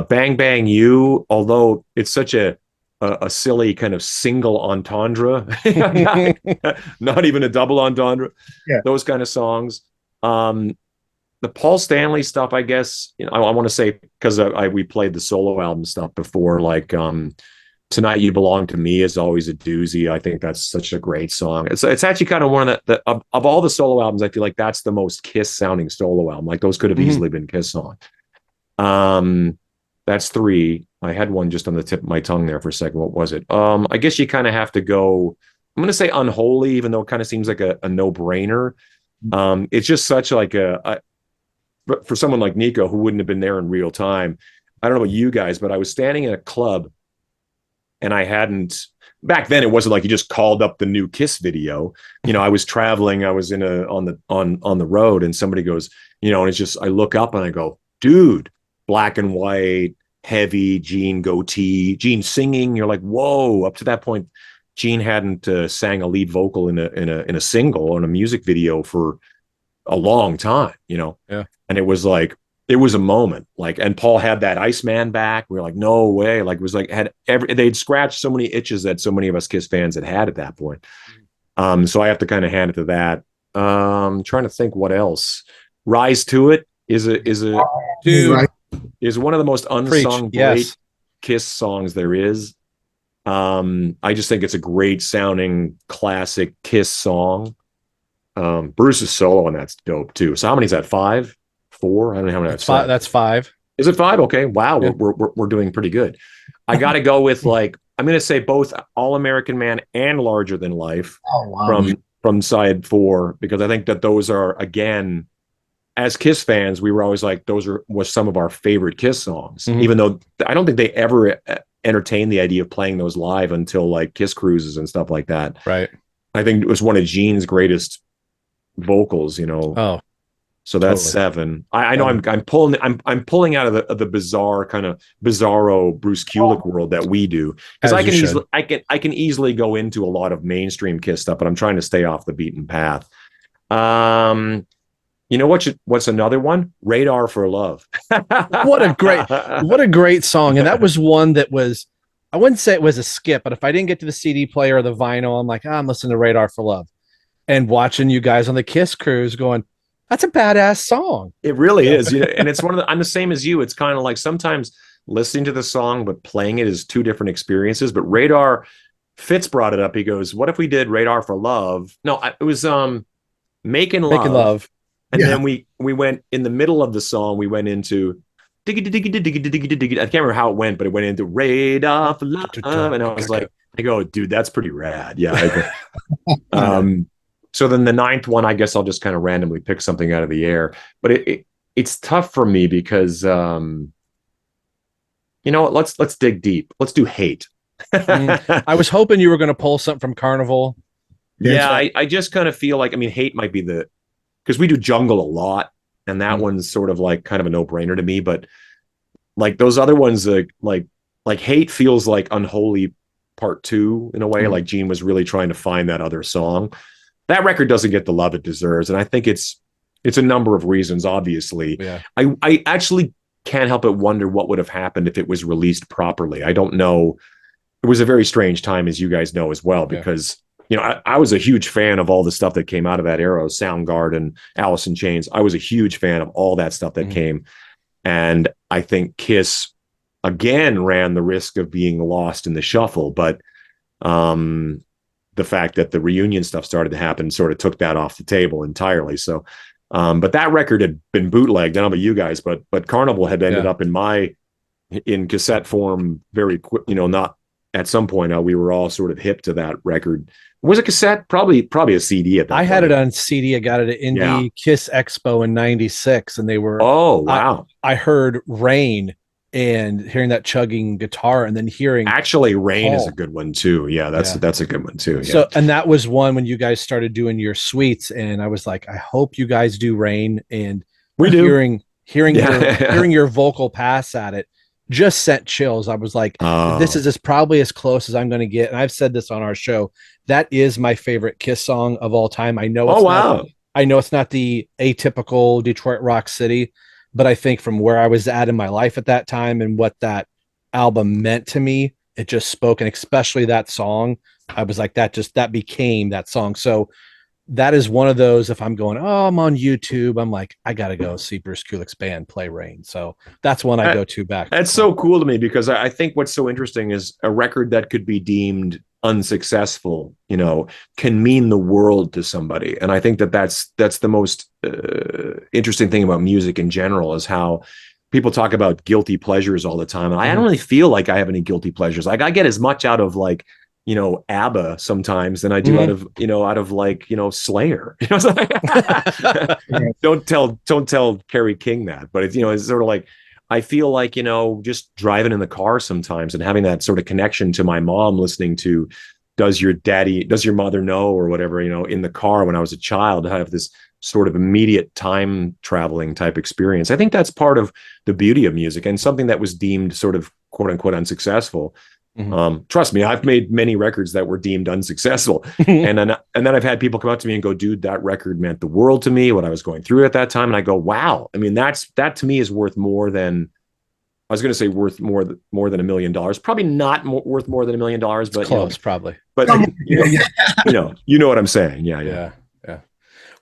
Bang Bang You, although it's such a silly kind of single entendre, not even a double entendre. Yeah. Those kind of songs. The Paul Stanley stuff, I guess, you know, I want to say, because we played the solo album stuff before, like Tonight You Belong to Me is always a doozy. I think that's such a great song. It's actually kind of one of the of all the solo albums, I feel like that's the most Kiss sounding solo album. Like those could have easily been Kiss songs. That's 3. I had one just on the tip of my tongue there for a second. What was it? I guess you kind of have to go, I'm going to say Unholy, even though it kind of seems like a no-brainer. It's just such like for someone like Nikko, who wouldn't have been there in real time. I don't know about you guys, but I was standing in a club, and I hadn't, back then it wasn't like you just called up the new Kiss video. You know, I was traveling, I was on the road, and somebody goes, you know, and it's just, I look up and I go, dude, black and white, heavy, Gene goatee, Gene singing. You're like, whoa. Up to that point, Gene hadn't sang a lead vocal in a single or in a music video for a long time, you know. Yeah. And it was like, it was a moment, like, and Paul had that Iceman back. We were like, no way. Like, it was like, they'd scratched so many itches that so many of us Kiss fans had at that point. So I have to kind of hand it to that. Trying to think what else. Rise to It is one of the most unsung great Kiss songs there is. I just think it's a great sounding classic Kiss song. Bruce's solo on that's dope too. So how many is that? 5? 4? I don't know how many that's 5. That's 5. Is it 5? Okay. Wow. Yeah. We're doing pretty good. I got to go with, like, I'm going to say both All American Man and Larger Than Life from side 4, because I think that those are, again, as Kiss fans, we were always like, was some of our favorite Kiss songs, even though I don't think they ever entertained the idea of playing those live until like KISS Cruises and stuff like that. Right. I think it was one of Gene's greatest vocals, you know. Oh, so that's totally. 7. I know I'm pulling out of the bizarre kind of bizarro Bruce Kulick world that we do, because I can easily go into a lot of mainstream Kiss stuff, but I'm trying to stay off the beaten path. You know what's another one? Radar for Love. What a great song. And that was one that was, I wouldn't say it was a skip, but if I didn't get to the CD player or the vinyl, I'm like, I'm listening to Radar for Love, and watching you guys on the KISS Cruise going, that's a badass song. It really is. You know, and it's I'm the same as you. It's kind of like sometimes listening to the song, but playing it is 2 different experiences. But Radar, Fitz brought it up. He goes, what if we did Radar for Love? No, it was Making Love. And then we went in the middle of the song, we went into diggy diggy diggy diggy diggy. I can't remember how it went, but it went into Radar for Love. And I was like, I go, dude, that's pretty rad. Yeah. So then the 9th one, I guess I'll just kind of randomly pick something out of the air. But it's tough for me because you know what? Let's dig deep. Let's do Hate. I was hoping you were going to pull something from Carnival. Yeah, I just kind of feel like, I mean, Hate might be because we do Jungle a lot, and that one's sort of like kind of a no-brainer to me. But like those other ones, like Hate feels like Unholy Part 2 in a way. Like Gene was really trying to find that other song. That record doesn't get the love it deserves, and I think it's It's a number of reasons, obviously. Yeah. I actually can't help but wonder what would have happened if it was released properly. I don't know. It was a very strange time, as you guys know as well, because I was a huge fan of all the stuff that came out of that era, Soundgarden, Alice in Chains. I was a huge fan of all that stuff that came. And I think KISS, again, ran the risk of being lost in the shuffle. But the fact that the reunion stuff started to happen sort of took that off the table entirely. So, but that record had been bootlegged. I don't know about you guys, but Carnival had ended up in cassette form very quick, not at some point. We were all sort of hip to that record. Was it cassette? Probably a CD at that point. I had it on CD. I got it at Indie KISS Expo in '96, and they were. Oh wow! I heard Rain and hearing that chugging guitar, and then hearing actually Rain is a good one too. Yeah, that's a good one too. Yeah. So, and that was one when you guys started doing your suites, and I was like, I hope you guys do Rain, and we do. Hearing your vocal pass at it just sent chills. I was like, this is probably as close as I'm going to get. And I've said this on our show. That is my favorite KISS song of all time. I know. I know it's not the atypical Detroit Rock City, but I think from where I was at in my life at that time and what that album meant to me, it just spoke. And especially that song, I was like, that became that song. So that is one of those, if I'm going, I'm on YouTube, I'm like, I got to go see Bruce Kulick's band play Rain. So that's one I go to back. That's so cool to me, because I think what's so interesting is a record that could be deemed unsuccessful, can mean the world to somebody. And I think that's the most interesting thing about music in general, is how people talk about guilty pleasures all the time. And I don't really feel like I have any guilty pleasures. Like I get as much out of ABBA sometimes than I do out of Slayer. Don't tell Kerry King that, but it's sort of like, I feel like, just driving in the car sometimes and having that sort of connection to my mom, listening to does your mother know, or whatever, in the car when I was a child, I have this sort of immediate time traveling type experience. I think that's part of the beauty of music, and something that was deemed sort of quote unquote unsuccessful. Trust me, I've made many records that were deemed unsuccessful. and then I've had people come up to me and go, dude, that record meant the world to me, what I was going through at that time. And I go, wow. I mean, that to me is worth more than, I was going to say worth more than $1 million. Probably not worth more than $1 million, but it's close, probably. But you know what I'm saying. Yeah.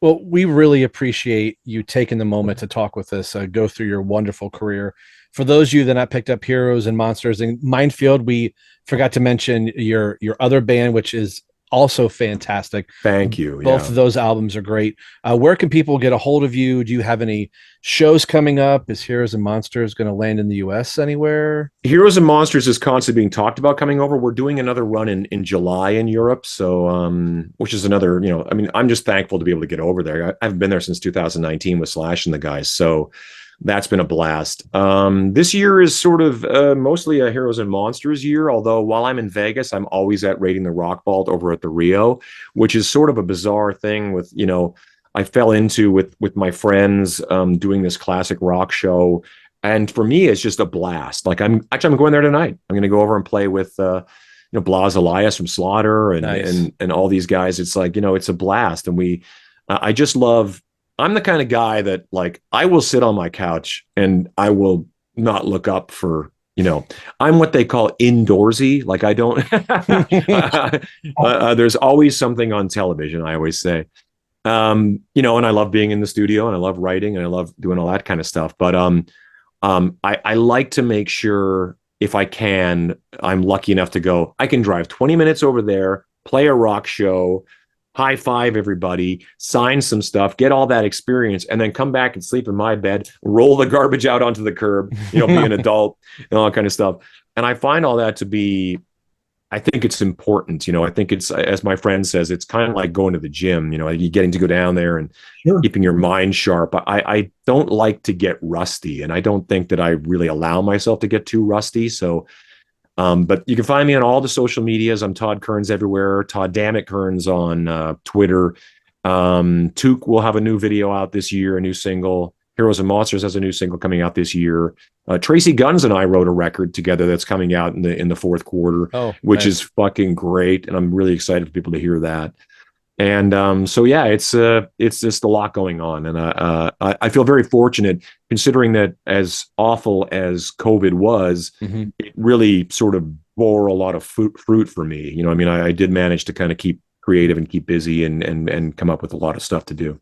Well, we really appreciate you taking the moment to talk with us, go through your wonderful career. For those of you that not picked up Heroes and Monsters and Minefield, we forgot to mention your other band, which is also fantastic. Thank you. Both of those albums are great. Where can people get a hold of you? Do you have any shows coming up? Is Heroes and Monsters going to land in the US anywhere? Heroes and Monsters is constantly being talked about coming over. We're doing another run in July in Europe. So, which is another, I'm just thankful to be able to get over there. I've been there since 2019 with Slash and the guys. So that's been a blast. This year is sort of mostly a Heroes and Monsters year, although while I'm in Vegas, I'm always at Raiding the Rock Vault over at the Rio, which is sort of a bizarre thing with, I fell into with my friends doing this classic rock show. And for me, it's just a blast. Like I'm going there tonight. I'm going to go over and play with, Blas Elias from Slaughter and all these guys. It's like, it's a blast. And I just love, I'm the kind of guy that, like, I will sit on my couch and I will not look up for, I'm what they call indoorsy. Like I don't, there's always something on television, I always say, and I love being in the studio and I love writing and I love doing all that kind of stuff. But I like to make sure, if I can, I'm lucky enough to go, I can drive 20 minutes over there, play a rock show, high five everybody, sign some stuff, get all that experience, and then come back and sleep in my bed, roll the garbage out onto the curb, be an adult and all that kind of stuff. And I find all that to be, I think it's important. I think it's, as my friend says, it's kind of like going to the gym, you getting to go down there and keeping your mind sharp. I don't like to get rusty, and I don't think that I really allow myself to get too rusty. So, but you can find me on all the social medias. I'm Todd Kerns everywhere. Todd Dammit Kerns on Twitter. Toque will have a new video out this year, a new single. Heroes and Monsters has a new single coming out this year. Tracy Guns and I wrote a record together that's coming out in the fourth quarter, which is fucking great, and I'm really excited for people to hear that. And so yeah, it's just a lot going on, and I feel very fortunate considering that as awful as COVID was, it really sort of bore a lot of fruit for me. You know, I mean, I did manage to kind of keep creative and keep busy and come up with a lot of stuff to do.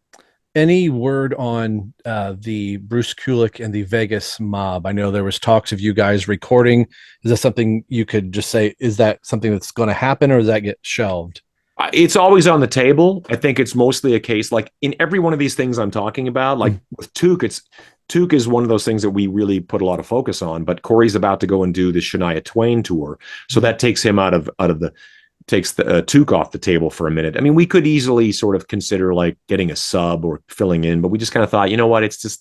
Any word on the Bruce Kulick and the Vegas mob? I know there was talks of you guys recording. Is that something you could just say? Is that something that's going to happen, or does that get shelved? It's always on the table. I think it's mostly a case like in every one of these things I'm talking about, like with Toque, Toque is one of those things that we really put a lot of focus on, but Corey's about to go and do the Shania Twain tour. So that takes him out of the Toque off the table for a minute. I mean, we could easily sort of consider like getting a sub or filling in, but we just kind of thought, you know what, it's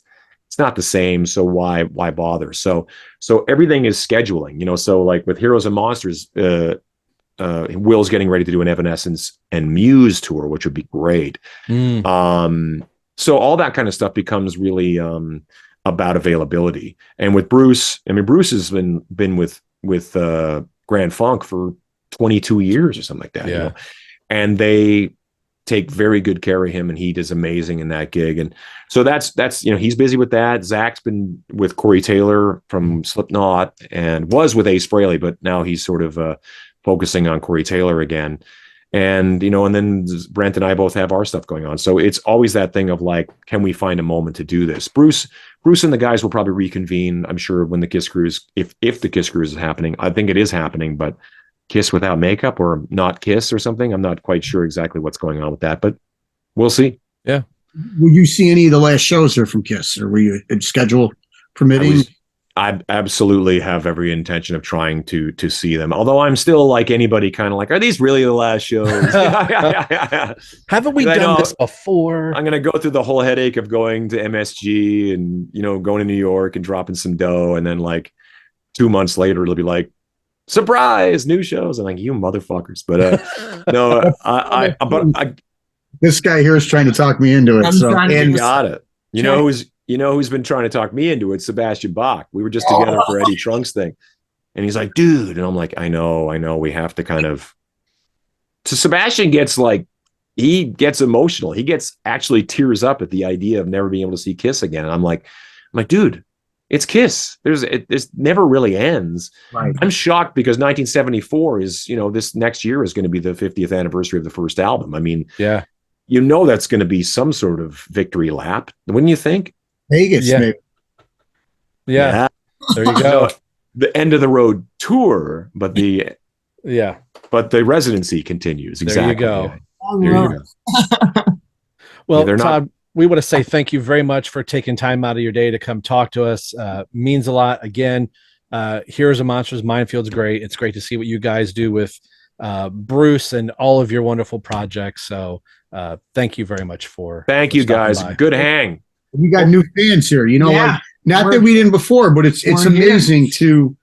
not the same. So why bother? So everything is scheduling, you know, so like with Heroes and Monsters, Will's getting ready to do an Evanescence and Muse tour, which would be great. So all that kind of stuff becomes really about availability. And with Bruce, I mean, Bruce has been with Grand Funk for 22 years or something like that. Yeah. You know? And they take very good care of him, and he does amazing in that gig. And so that's you know, he's busy with that. Zach's been with Corey Taylor from Slipknot and was with Ace Frehley, but now he's sort of focusing on Corey Taylor again. And, you know, and then Brent and I both have our stuff going on. So it's always that thing of like, can we find a moment to do this? Bruce and the guys will probably reconvene, I'm sure, when the KISS Kruise, if the KISS Kruise is happening. I think it is happening, but KISS without makeup or not KISS or something. I'm not quite sure exactly what's going on with that, but we'll see. Yeah. Will you see any of the last shows there from KISS, or were you schedule permitting? I absolutely have every intention of trying to see them. Although I'm still like anybody, kind of like, are these really the last shows? Haven't we done this before? I'm going to go through the whole headache of going to MSG and, you know, going to New York and dropping some dough. And then like 2 months later, it'll be like, surprise, new shows. I'm like, you motherfuckers. But no, I this guy here is trying to talk me into it. and got it. You know who's been trying to talk me into it? Sebastian Bach. We were just together for Eddie Trunk's thing. And he's like, dude. And I'm like, I know. We have to kind of. So Sebastian gets like, he gets emotional. He gets actually tears up at the idea of never being able to see KISS again. And I'm like, dude, it's KISS. It never really ends. Right. I'm shocked because 1974 is, you know, this next year is going to be the 50th anniversary of the first album. I mean, yeah, you know, that's going to be some sort of victory lap, wouldn't you think? Vegas, maybe. Yeah. There you go. So, the end of the road tour, but the residency continues. Exactly. There you go. There you go. Well, yeah, Todd, we want to say thank you very much for taking time out of your day to come talk to us. Means a lot. Again, Heroes and Monsters, Minefield's great. It's great to see what you guys do with Bruce and all of your wonderful projects. So thank you very much for. Thank you guys. By. Good hang. We got new fans here, you know, like, not that we didn't before, but it's amazing to,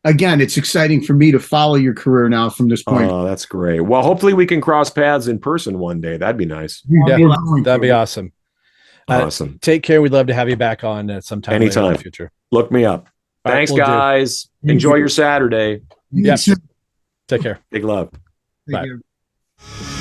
again, it's exciting for me to follow your career now from this point. Oh, that's great. Well, hopefully we can cross paths in person one day. That'd be nice. Yeah, that'd be awesome. Awesome. Take care. We'd love to have you back on at some time anytime in the future. Look me up. Thanks, guys. Enjoy your Saturday. Yeah. Take care. Big love. Take Bye. care.